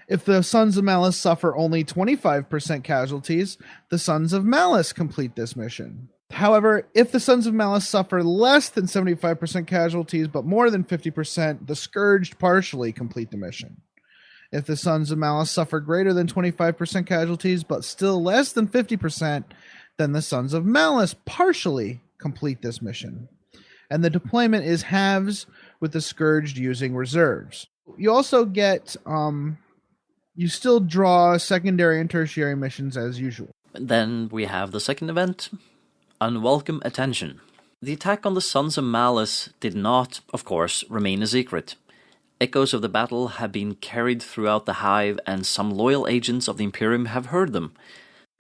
If the Sons of Malice suffer only 25% casualties, the Sons of Malice complete this mission. However, if the Sons of Malice suffer less than 75% casualties but more than 50%, the Scourged partially complete the mission. If the Sons of Malice suffer greater than 25% casualties but still less than 50%, then the Sons of Malice partially complete this mission. And the deployment is halves, with the Scourged using reserves. You also get... you still draw secondary and tertiary missions as usual. Then we have the second event, Unwelcome Attention. The attack on the Sons of Malice did not, of course, remain a secret. Echoes of the battle have been carried throughout the Hive, and some loyal agents of the Imperium have heard them.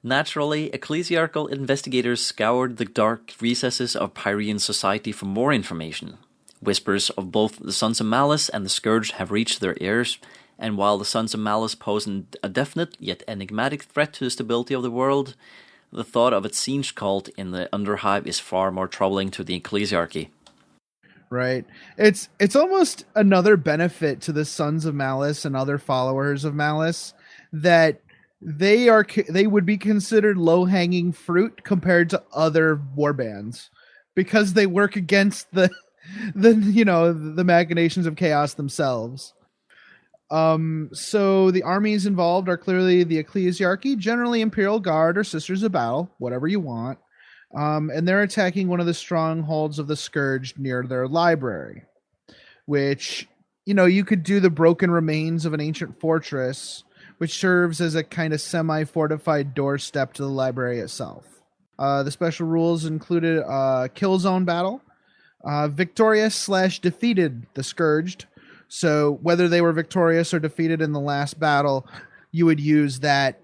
Naturally, ecclesiarchal investigators scoured the dark recesses of Pyrean society for more information. Whispers of both the Sons of Malice and the Scourged have reached their ears, and while the Sons of Malice pose a definite yet enigmatic threat to the stability of the world, the thought of a siege cult in the Underhive is far more troubling to the Ecclesiarchy. Right. It's almost another benefit to the Sons of Malice and other followers of Malice that they would be considered low-hanging fruit compared to other warbands because they work against the machinations of chaos themselves. So the armies involved are clearly the Ecclesiarchy, generally Imperial Guard or Sisters of Battle, whatever you want. And they're attacking one of the strongholds of the Scourged near their library, which, you could do the broken remains of an ancient fortress, which serves as a kind of semi-fortified doorstep to the library itself. The special rules included Killzone battle, victorious/defeated the Scourged. So whether they were victorious or defeated in the last battle, you would use that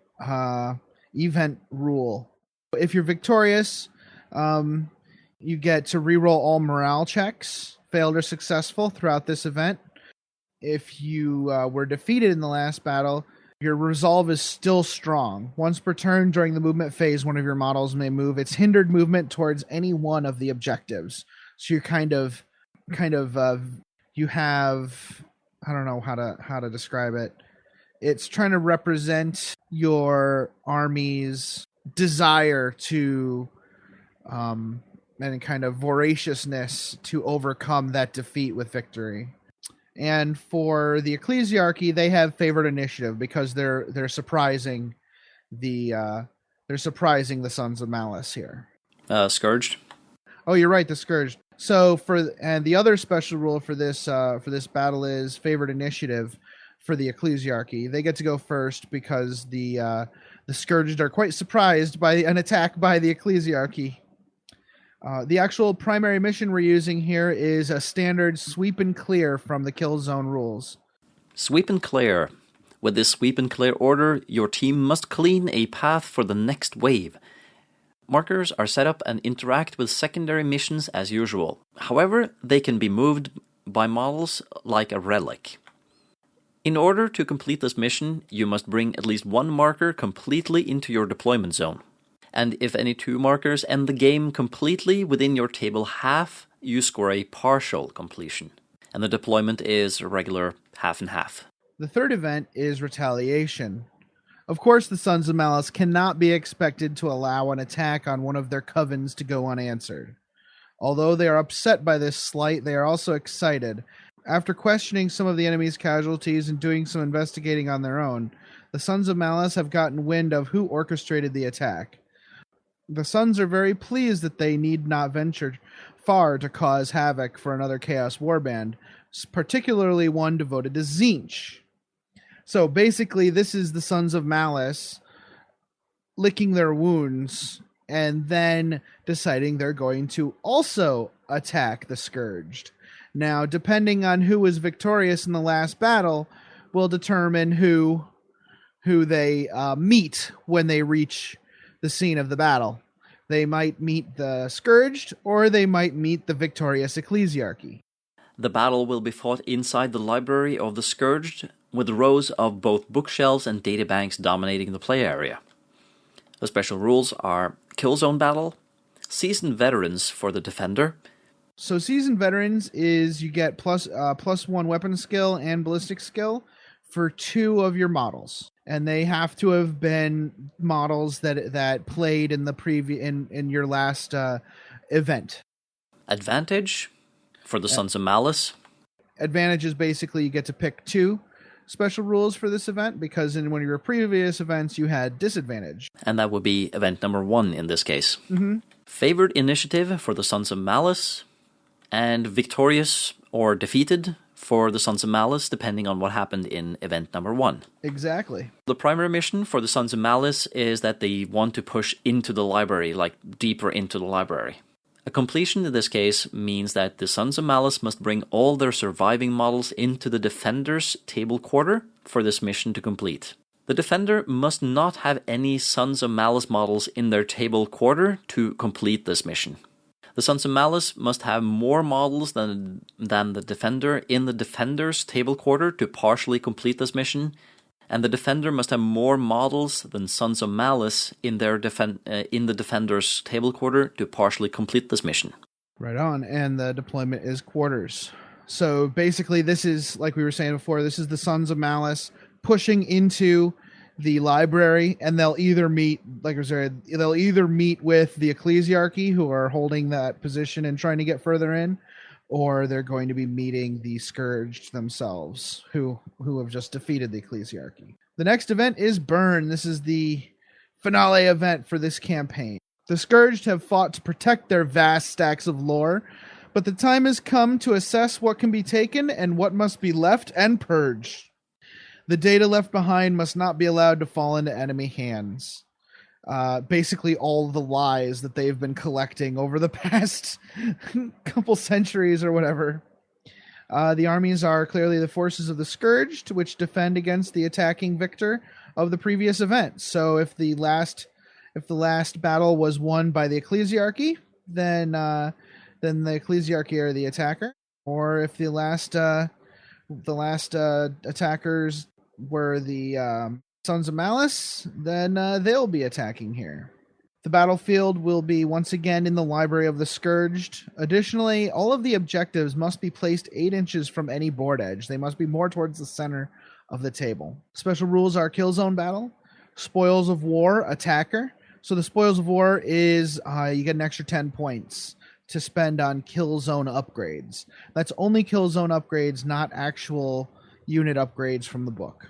event rule. If you're victorious, you get to reroll all morale checks, failed or successful, throughout this event. If you were defeated in the last battle, your resolve is still strong. Once per turn during the movement phase, one of your models may move its hindered movement towards any one of the objectives. So you're you have, I don't know how to describe it. It's trying to represent your army's desire to and kind of voraciousness to overcome that defeat with victory. And for the Ecclesiarchy, they have favored initiative because they're surprising the Sons of Malice here. Scourged. Oh, you're right, the Scourged. So the other special rule for this battle is favored initiative for the Ecclesiarchy. They get to go first because the Scourged are quite surprised by an attack by the Ecclesiarchy. The actual primary mission we're using here is a standard sweep and clear from the Killzone rules. Sweep and clear. With this sweep and clear order, your team must clean a path for the next wave. Markers are set up and interact with secondary missions as usual. However, they can be moved by models like a relic. In order to complete this mission, you must bring at least one marker completely into your deployment zone. And if any two markers end the game completely within your table half, you score a partial completion. And the deployment is a regular half and half. The third event is Retaliation. Of course, the Sons of Malice cannot be expected to allow an attack on one of their covens to go unanswered. Although they are upset by this slight, they are also excited. After questioning some of the enemy's casualties and doing some investigating on their own, the Sons of Malice have gotten wind of who orchestrated the attack. The Sons are very pleased that they need not venture far to cause havoc for another Chaos Warband, particularly one devoted to Tzeentch. So basically, this is the Sons of Malice licking their wounds and then deciding they're going to also attack the Scourged. Now, depending on who was victorious in the last battle, will determine who they meet when they reach the scene of the battle. They might meet the Scourged, or they might meet the victorious Ecclesiarchy. The battle will be fought inside the library of the Scourged, with rows of both bookshelves and databanks dominating the play area. The special rules are Killzone battle, seasoned veterans for the defender. So seasoned veterans is you get plus one weapon skill and ballistic skill for two of your models, and they have to have been models that played in the in your last event. Advantage for the Sons of Malice. Advantage is basically you get to pick two special rules for this event, because in one of your previous events you had disadvantage. And that would be event number 1 in this case. Mm-hmm. Favored initiative for the Sons of Malice, and victorious or defeated for the Sons of Malice, depending on what happened in event number 1. Exactly. The primary mission for the Sons of Malice is that they want to push into the library, like deeper into the library. A completion in this case means that the Sons of Malice must bring all their surviving models into the Defender's table quarter for this mission to complete. The Defender must not have any Sons of Malice models in their table quarter to complete this mission. The Sons of Malice must have more models than the Defender in the Defender's table quarter to partially complete this mission, and the Defender must have more models than Sons of Malice in the Defender's table quarter to partially complete this mission. Right on, and the deployment is quarters. So basically this is, like we were saying before, this is the Sons of Malice pushing into the library, and they'll either meet, like I said, they'll either meet with the Ecclesiarchy, who are holding that position and trying to get further in, or they're going to be meeting the Scourged themselves, who have just defeated the Ecclesiarchy. The next event is Burn. This is the finale event for this campaign. The Scourged have fought to protect their vast stacks of lore, but the time has come to assess what can be taken and what must be left and purged. The data left behind must not be allowed to fall into enemy hands. Basically all the lies that they've been collecting over the past couple centuries or whatever. The armies are clearly the forces of the Scourged, which defend against the attacking victor of the previous event. So if the last battle was won by the Ecclesiarchy, then the Ecclesiarchy are the attacker. Or if the last attackers were the Sons of Malice, then they'll be attacking here. The battlefield will be once again in the library of the Scourged. Additionally, all of the objectives must be placed 8 inches from any board edge. They must be more towards the center of the table. Special rules are Killzone battle, Spoils of War, attacker. So the Spoils of War is you get an extra 10 points to spend on Killzone upgrades. That's only Killzone upgrades, not actual unit upgrades from the book.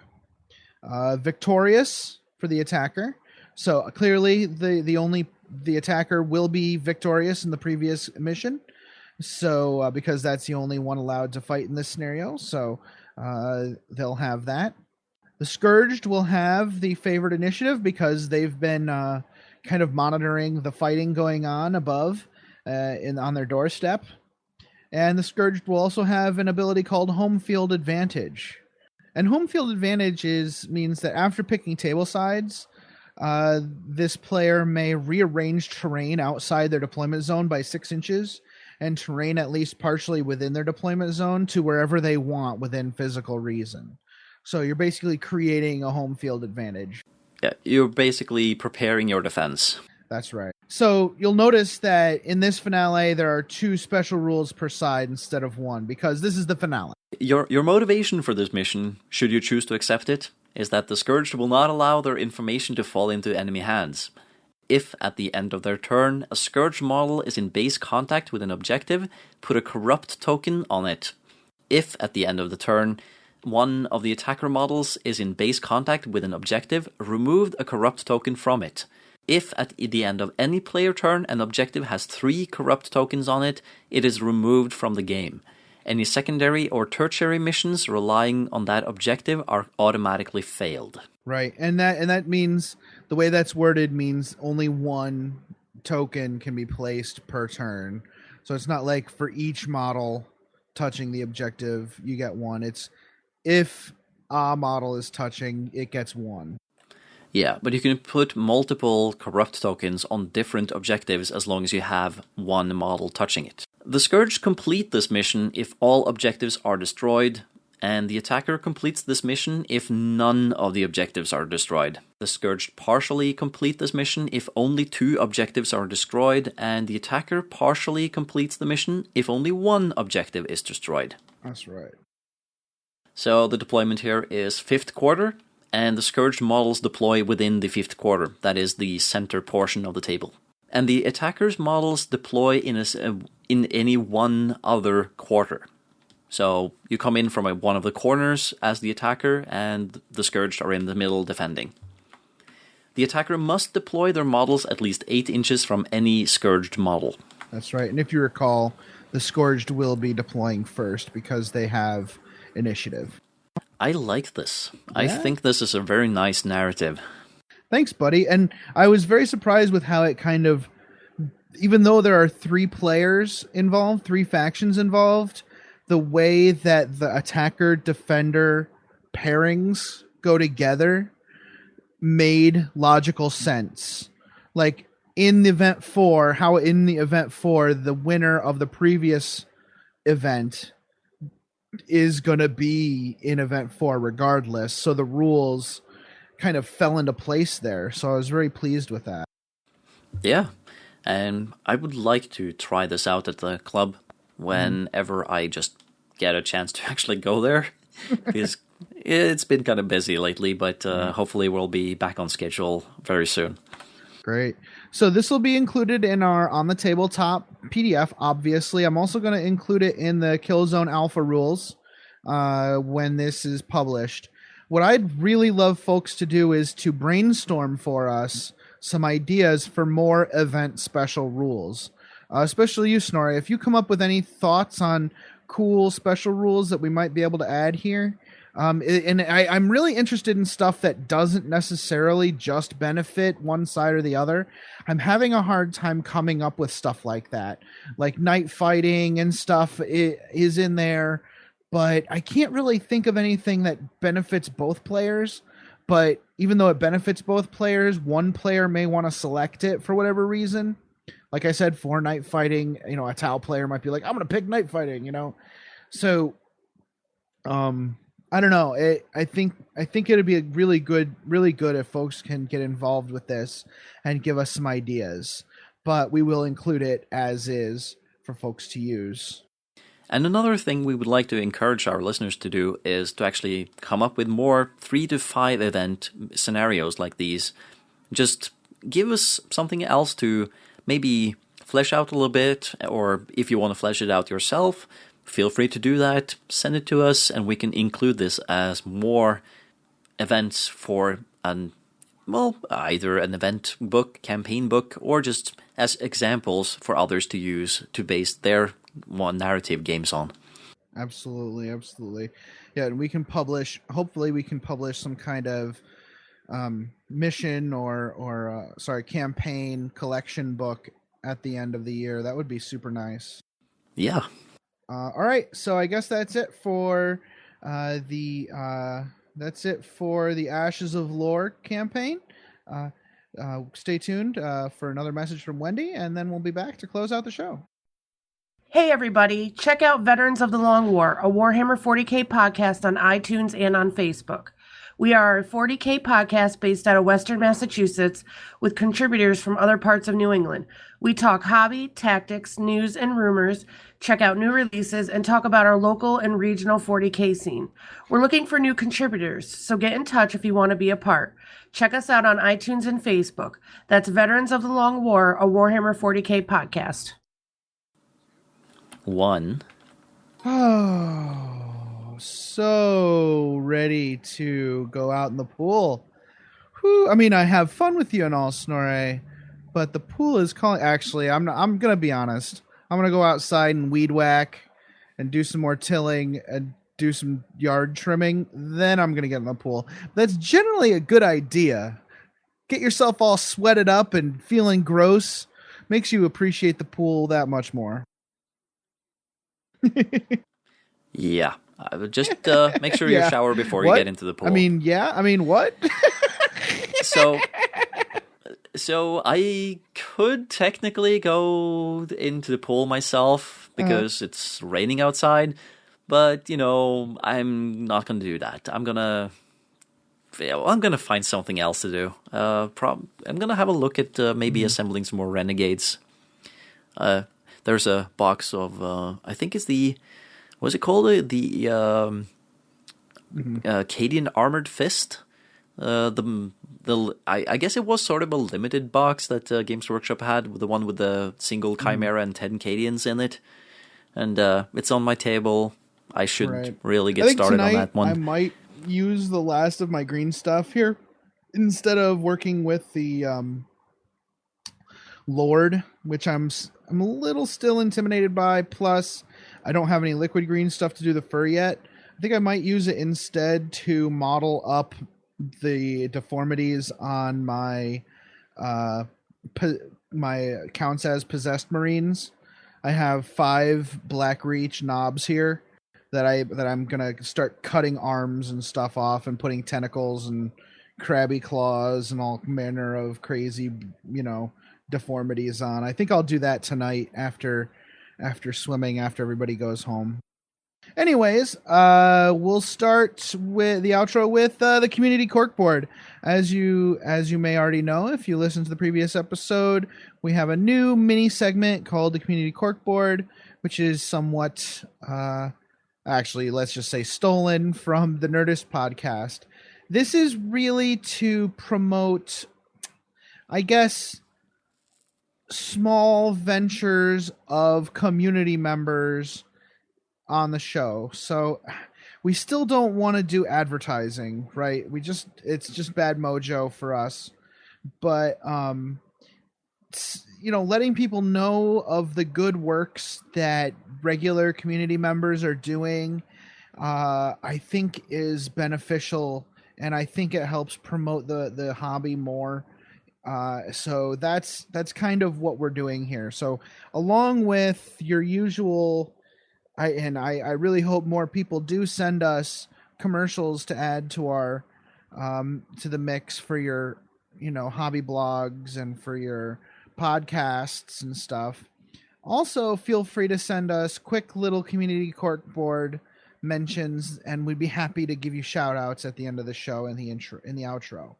Victorious for the attacker. So clearly the attacker will be victorious in the previous mission. So because that's the only one allowed to fight in this scenario. So they'll have that. The Scourged will have the favored initiative because they've been kind of monitoring the fighting going on above on their doorstep. And the Scourged will also have an ability called Home Field Advantage. And Home Field Advantage means that after picking table sides, this player may rearrange terrain outside their deployment zone by 6 inches and terrain at least partially within their deployment zone to wherever they want within physical reason. So you're basically creating a home field advantage. Yeah, you're basically preparing your defense. That's right. So you'll notice that in this finale, there are 2 special rules per side instead of 1, because this is the finale. Your motivation for this mission, should you choose to accept it, is that the Scourged will not allow their information to fall into enemy hands. If, at the end of their turn, a Scourged model is in base contact with an objective, put a corrupt token on it. If, at the end of the turn, one of the attacker models is in base contact with an objective, remove a corrupt token from it. If, at the end of any player turn, an objective has 3 corrupt tokens on it, it is removed from the game. Any secondary or tertiary missions relying on that objective are automatically failed. Right, and that means, the way that's worded means only 1 token can be placed per turn. So it's not like for each model touching the objective, you get 1. It's if a model is touching, it gets 1. Yeah, but you can put multiple corrupt tokens on different objectives as long as you have 1 model touching it. The Scourged complete this mission if all objectives are destroyed, and the attacker completes this mission if none of the objectives are destroyed. The Scourged partially complete this mission if only 2 objectives are destroyed, and the attacker partially completes the mission if only 1 objective is destroyed. That's right. So the deployment here is 5th quarter, and the Scourged models deploy within the 5th quarter, that is the center portion of the table. And the attacker's models deploy in any one other quarter. So you come in from one of the corners as the attacker, and the Scourged are in the middle defending. The attacker must deploy their models at least 8 inches from any Scourged model. That's right, and if you recall, the Scourged will be deploying first because they have initiative. I like this. Yeah? I think this is a very nice narrative. Thanks, buddy. And I was very surprised with how it kind of even though there are 3 players involved, 3 factions involved, the way that the attacker defender pairings go together made logical sense. Like in the event 4, how in the event 4 the winner of the previous event is going to be in event 4 regardless. So the rules kind of fell into place there. So I was very pleased with that. Yeah. And I would like to try this out at the club whenever I just get a chance to actually go there. Because it's been kind of busy lately, but hopefully we'll be back on schedule very soon. Great. So this will be included in our On the Tabletop PDF, obviously. I'm also going to include it in the Killzone Alpha rules when this is published. What I'd really love folks to do is to brainstorm for us some ideas for more event special rules. Especially you, Snorri. If you come up with any thoughts on cool special rules that we might be able to add here, and I'm really interested in stuff that doesn't necessarily just benefit one side or the other. I'm having a hard time coming up with stuff like that. Like night fighting and stuff is in there, but I can't really think of anything that benefits both players. But even though it benefits both players, one player may want to select it for whatever reason. Like I said, for night fighting, a Tau player might be like, I'm going to pick night fighting, So, I don't know. I think it'd be really good if folks can get involved with this and give us some ideas. But we will include it as is for folks to use. And another thing we would like to encourage our listeners to do is to actually come up with more 3 to 5 event scenarios like these. Just give us something else to maybe flesh out a little bit, or if you want to flesh it out yourself, feel free to do that. Send it to us, and we can include this as more events for either an event book, campaign book, or just as examples for others to use to base their narrative games on. Absolutely. Yeah, and hopefully we can publish some kind of mission or campaign collection book at the end of the year. That would be super nice. Yeah. All right, so I guess that's it for the Ashes of Lore campaign. Stay tuned for another message from Wendy, and then we'll be back to close out the show. Hey everybody, check out Veterans of the Long War, a Warhammer 40K podcast on iTunes and on Facebook. We are a 40K podcast based out of Western Massachusetts with contributors from other parts of New England. We talk hobby, tactics, news, and rumors, check out new releases, and talk about our local and regional 40K scene. We're looking for new contributors, so get in touch if you want to be a part. Check us out on iTunes and Facebook. That's Veterans of the Long War, a Warhammer 40K podcast. 1. Oh, so ready to go out in the pool. Whew, I mean, I have fun with you and all, Snorri, but the pool is calling. Actually, I'm going to be honest. I'm going to go outside and weed whack and do some more tilling and do some yard trimming. Then I'm going to get in the pool. That's generally a good idea. Get yourself all sweated up and feeling gross. Makes you appreciate the pool that much more. Yeah. Just make sure you Yeah. shower before What? you get into the pool. I mean, yeah. I mean, what? So I could technically go into the pool myself because it's raining outside, but I'm not gonna do that. I'm gonna find something else to do. I'm gonna have a look at maybe assembling some more renegades. There's a box of I think it's what's it called? The Cadian Armored Fist. I guess it was sort of a limited box that Games Workshop had, the one with the single Chimera and 10 Cadians in it, and it's on my table. I should really get started on that one. I might use the last of my green stuff here instead of working with the Lord, which I'm a little still intimidated by. Plus, I don't have any liquid green stuff to do the fur yet. I think I might use it instead to model up the deformities on my counts as possessed Marines. I have 5 Black Reach knobs here that I'm gonna start cutting arms and stuff off and putting tentacles and crabby claws and all manner of crazy, deformities on. I think I'll do that tonight after swimming, after everybody goes home. Anyways, we'll start with the outro with the community corkboard. As you may already know, if you listened to the previous episode, we have a new mini segment called the community corkboard, which is somewhat, actually, let's just say stolen from the Nerdist podcast. This is really to promote, I guess, small ventures of community members on the show. So we still don't want to do advertising, right? It's just bad mojo for us. But letting people know of the good works that regular community members are doing, I think is beneficial, and I think it helps promote the hobby more. So that's kind of what we're doing here. So along with your usual, I really hope more people do send us commercials to add to our to the mix for your hobby blogs and for your podcasts and stuff. Also, feel free to send us quick little community corkboard mentions, and we'd be happy to give you shout outs at the end of the show in the outro.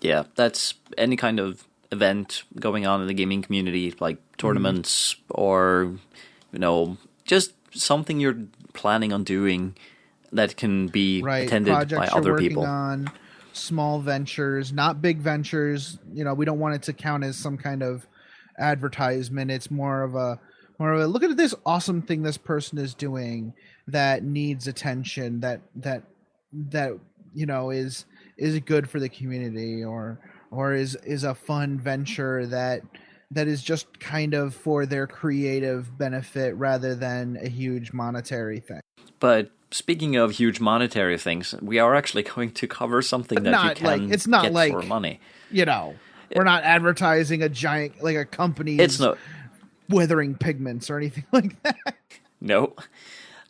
Yeah, that's any kind of event going on in the gaming community, like tournaments or just something you're planning on doing that can be attended projects by other you're people. On small ventures, not big ventures. We don't want it to count as some kind of advertisement. It's more of a look at this awesome thing this person is doing that needs attention, that is good for the community, or is a fun venture that is just kind of for their creative benefit rather than a huge monetary thing. But speaking of huge monetary things, we are actually going to cover something that you can it's not get like, for money. We're not advertising a giant, like a company's withering pigments or anything like that. No.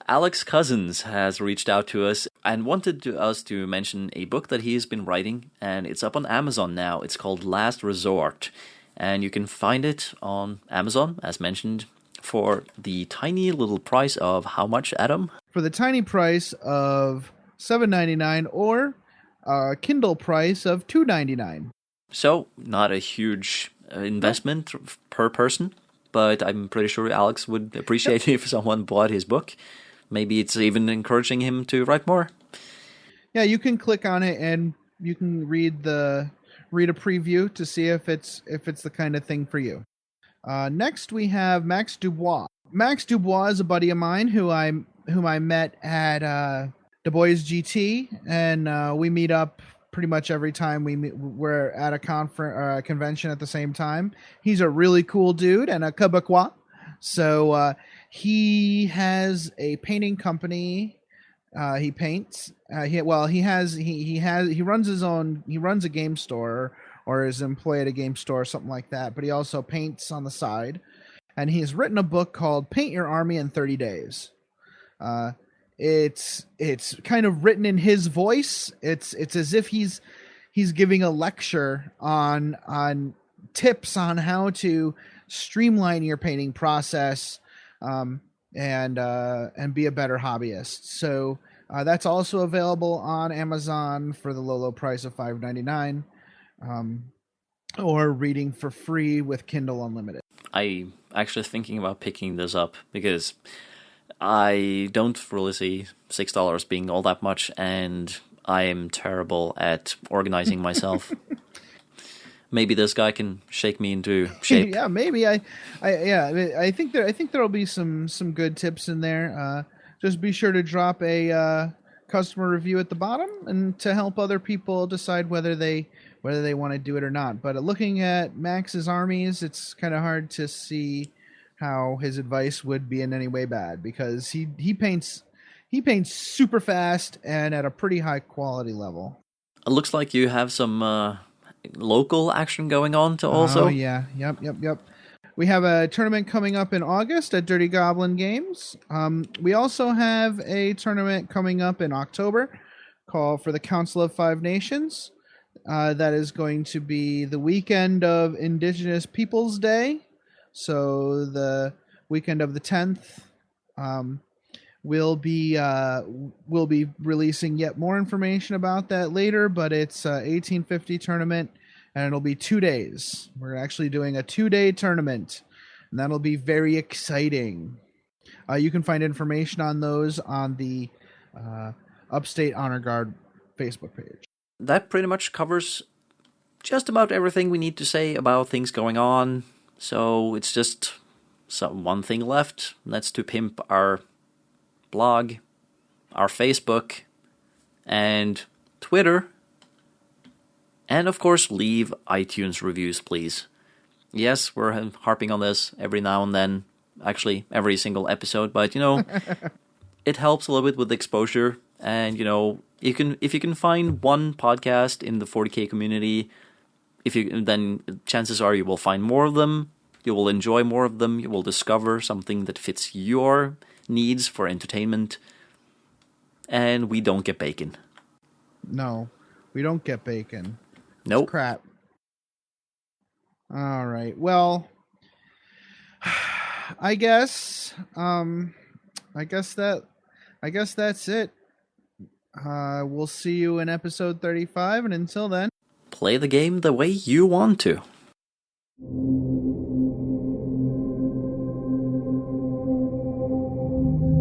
Alex Cousins has reached out to us and wanted us to mention a book that he has been writing, and it's up on Amazon now. It's called Last Resort, and you can find it on Amazon, as mentioned, for the tiny little price of how much, Adam? For the tiny price of $7.99 or a Kindle price of $2.99. So, not a huge investment per person, but I'm pretty sure Alex would appreciate it if someone bought his book. Maybe it's even encouraging him to write more. Yeah, you can click on it and you can read a preview to see if it's the kind of thing for you. Next, we have Max Dubois. Max Dubois is a buddy of mine whom I met at Dubois GT, and we meet up pretty much every time we're at a convention at the same time. He's a really cool dude and a Quebecois. So he has a painting company. He paints. He runs a game store, or is employed at a game store, something like that. But he also paints on the side, and he has written a book called "Paint Your Army in 30 Days." It's kind of written in his voice. It's as if he's giving a lecture on tips on how to streamline your painting process, and be a better hobbyist. So that's also available on Amazon for the low price of $5.99, or reading for free with Kindle Unlimited. I'm actually thinking about picking this up because I don't really see $6 being all that much, and I am terrible at organizing myself. Maybe this guy can shake me into shape. Yeah, maybe. I think there'll be some good tips in there. Just be sure to drop a customer review at the bottom, and to help other people decide whether they want to do it or not. But looking at Max's armies, it's kind of hard to see how his advice would be in any way bad, because he paints super fast and at a pretty high quality level. It looks like you have some local action going on to also. Oh, yeah. Yep. We have a tournament coming up in August at Dirty Goblin Games. We also have a tournament coming up in October called for the Council of Five Nations. That is going to be the weekend of Indigenous Peoples Day. So the weekend of the 10th. We'll be releasing yet more information about that later, but it's a 1850 tournament. And it'll be 2 days. We're actually doing a 2-day tournament. And that'll be very exciting. You can find information on those on the Upstate Honor Guard Facebook page. That pretty much covers just about everything we need to say about things going on. So it's just one thing left. That's to pimp our blog, our Facebook, and Twitter. And of course, leave iTunes reviews, please. Yes, we're harping on this every now and then. Actually, every single episode. But, it helps a little bit with exposure. And, if you can find one podcast in the 40K community, then chances are you will find more of them. You will enjoy more of them. You will discover something that fits your needs for entertainment. And we don't get bacon. No, we don't get bacon. Nope. Crap. All right. Well, I guess that's it. We'll see you in episode 35, and until then, play the game the way you want to.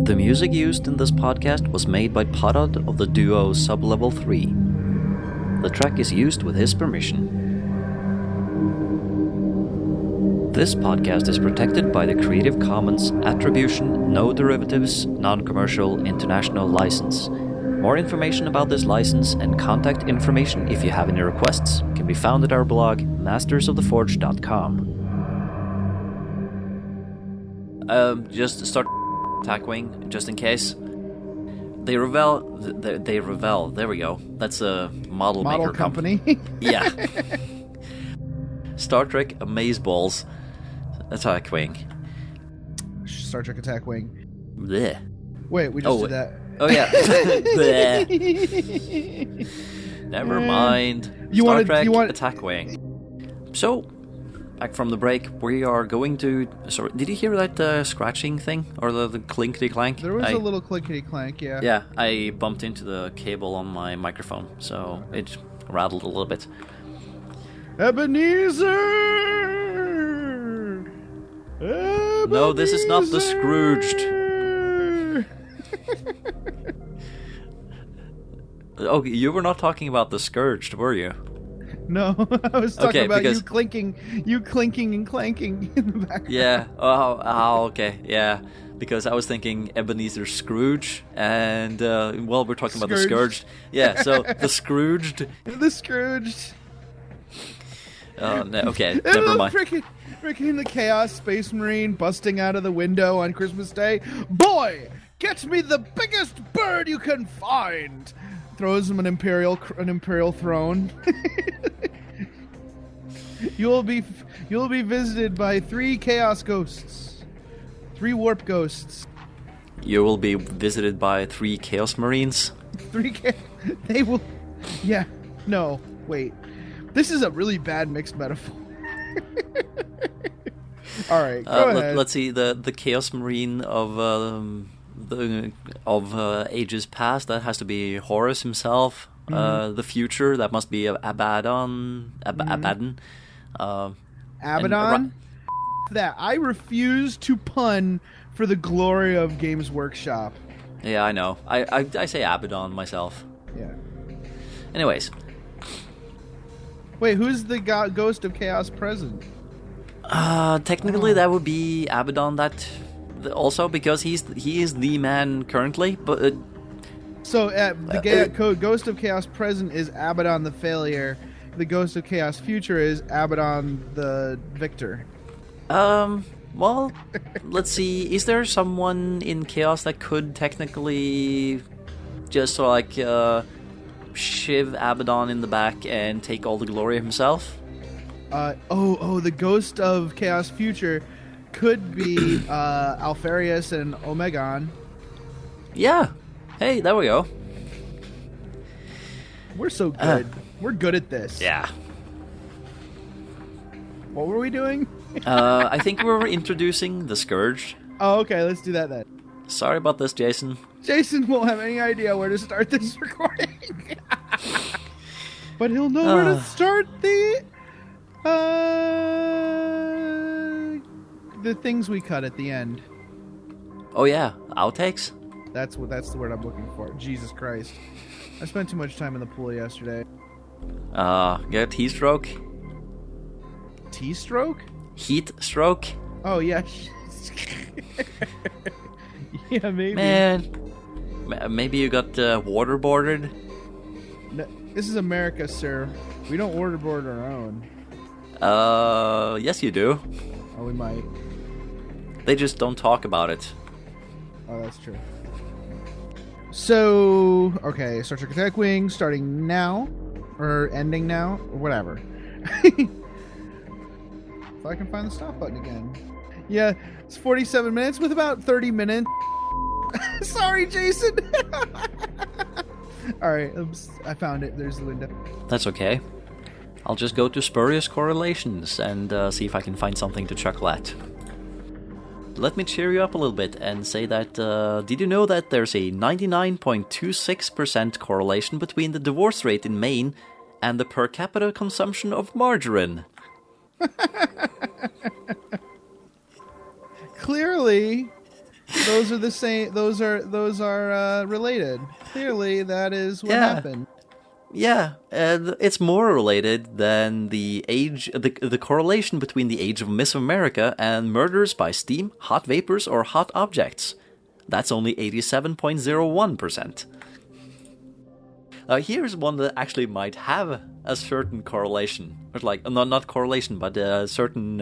The music used in this podcast was made by Podod of the duo Sublevel 3. The track is used with his permission. This podcast is protected by the Creative Commons Attribution, No Derivatives, Non-Commercial International License. More information about this license and contact information if you have any requests can be found at our blog, mastersoftheforge.com. Just start attack wing, just in case. They revel. There we go. That's a model maker company. Yeah. Star Trek Amazeballs attack wing. Star Trek attack wing. Blech. Wait, we just did that. Oh yeah. Never mind. Star Trek attack wing. So, back from the break, we are going to... Sorry, did you hear that scratching thing? Or the clinkety-clank? There was a little clinkety-clank, yeah. Yeah, I bumped into the cable on my microphone, so it rattled a little bit. Ebenezer! No, this is not the Scourged. Oh, you were not talking about the Scourged, were you? No, I was talking about because... you clinking and clanking in the background. Yeah. Oh, okay. Yeah. Because I was thinking Ebenezer Scrooge, and we're talking about the Scourged. Yeah. So the Scrooged. The Scrooged. Oh no. Okay. Never mind. Freaking the Chaos Space Marine busting out of the window on Christmas Day. Boy, get me the biggest bird you can find. Throws him an imperial throne. You'll be visited by 3 chaos ghosts, 3 warp ghosts. You will be visited by 3 chaos marines. They will. Yeah. No. Wait. This is a really bad mixed metaphor. All right. Go ahead. Let's see the chaos marine of ages past. That has to be Horus himself. Mm-hmm. The future, that must be Abaddon. Abaddon. Abaddon. That I refuse to pun for the glory of Games Workshop. Yeah, I know. I say Abaddon myself. Yeah. Anyways. Wait, who's the ghost of chaos present? Technically, that would be Abaddon. That also because he is the man currently, but. So the ghost of chaos present is Abaddon the failure. The ghost of chaos future is Abaddon the victor. Well, let's see. Is there someone in chaos that could technically just shiv Abaddon in the back and take all the glory himself? The Ghost of Chaos Future could be Alfarius and Omegon. Yeah. Hey, there we go. We're so good. We're good at this. Yeah. What were we doing? I think we were introducing the Scourged. Oh, okay. Let's do that then. Sorry about this, Jason. Jason won't have any idea where to start this recording. But he'll know where to start the things we cut at the end. Oh yeah, outtakes? That's the word I'm looking for. Jesus Christ. I spent too much time in the pool yesterday. Get T-stroke? T-stroke? Heat stroke? Oh, yeah. Yeah, maybe. Man, maybe you got waterboarded? No, this is America, sir. We don't waterboard our own. Yes you do. Oh, we might. They just don't talk about it. Oh, that's true. So, okay, Star Trek Attack Wing starting now, or ending now, or whatever. If I can find the stop button again. Yeah, it's 47 minutes with about 30 minutes. Sorry, Jason. All right, I found it. There's the window. That's okay. I'll just go to spurious correlations and see if I can find something to chuckle at. Let me cheer you up a little bit and say that, did you know that there's a 99.26% correlation between the divorce rate in Maine and the per capita consumption of margarine? Clearly, those are the same. Those are related. Clearly, that is what happened. Yeah, it's more related than the age, the correlation between the age of Miss America and murders by steam, hot vapors, or hot objects. That's only 87.01%. Here's one that actually might have a certain correlation, or like not correlation, but a certain,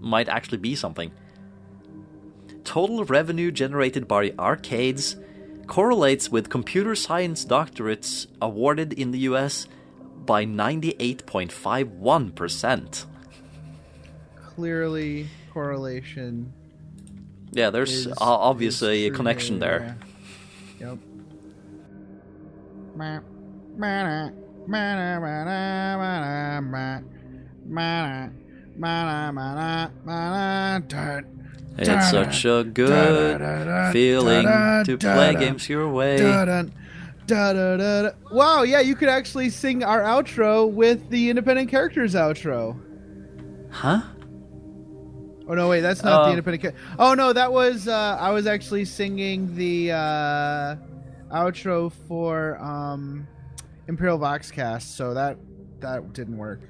might actually be something. Total revenue generated by arcades correlates with computer science doctorates awarded in the US by 98.51%. Clearly, correlation. Yeah, there's obviously a connection there. Yeah. Yep. It's such a good feeling to play games your way. Wow, yeah, you could actually sing our outro with the Independent Characters outro. Huh? Oh, no, wait, that's not the Independent Oh, no, that was, I was actually singing the outro for Imperial Voxcast, so that didn't work.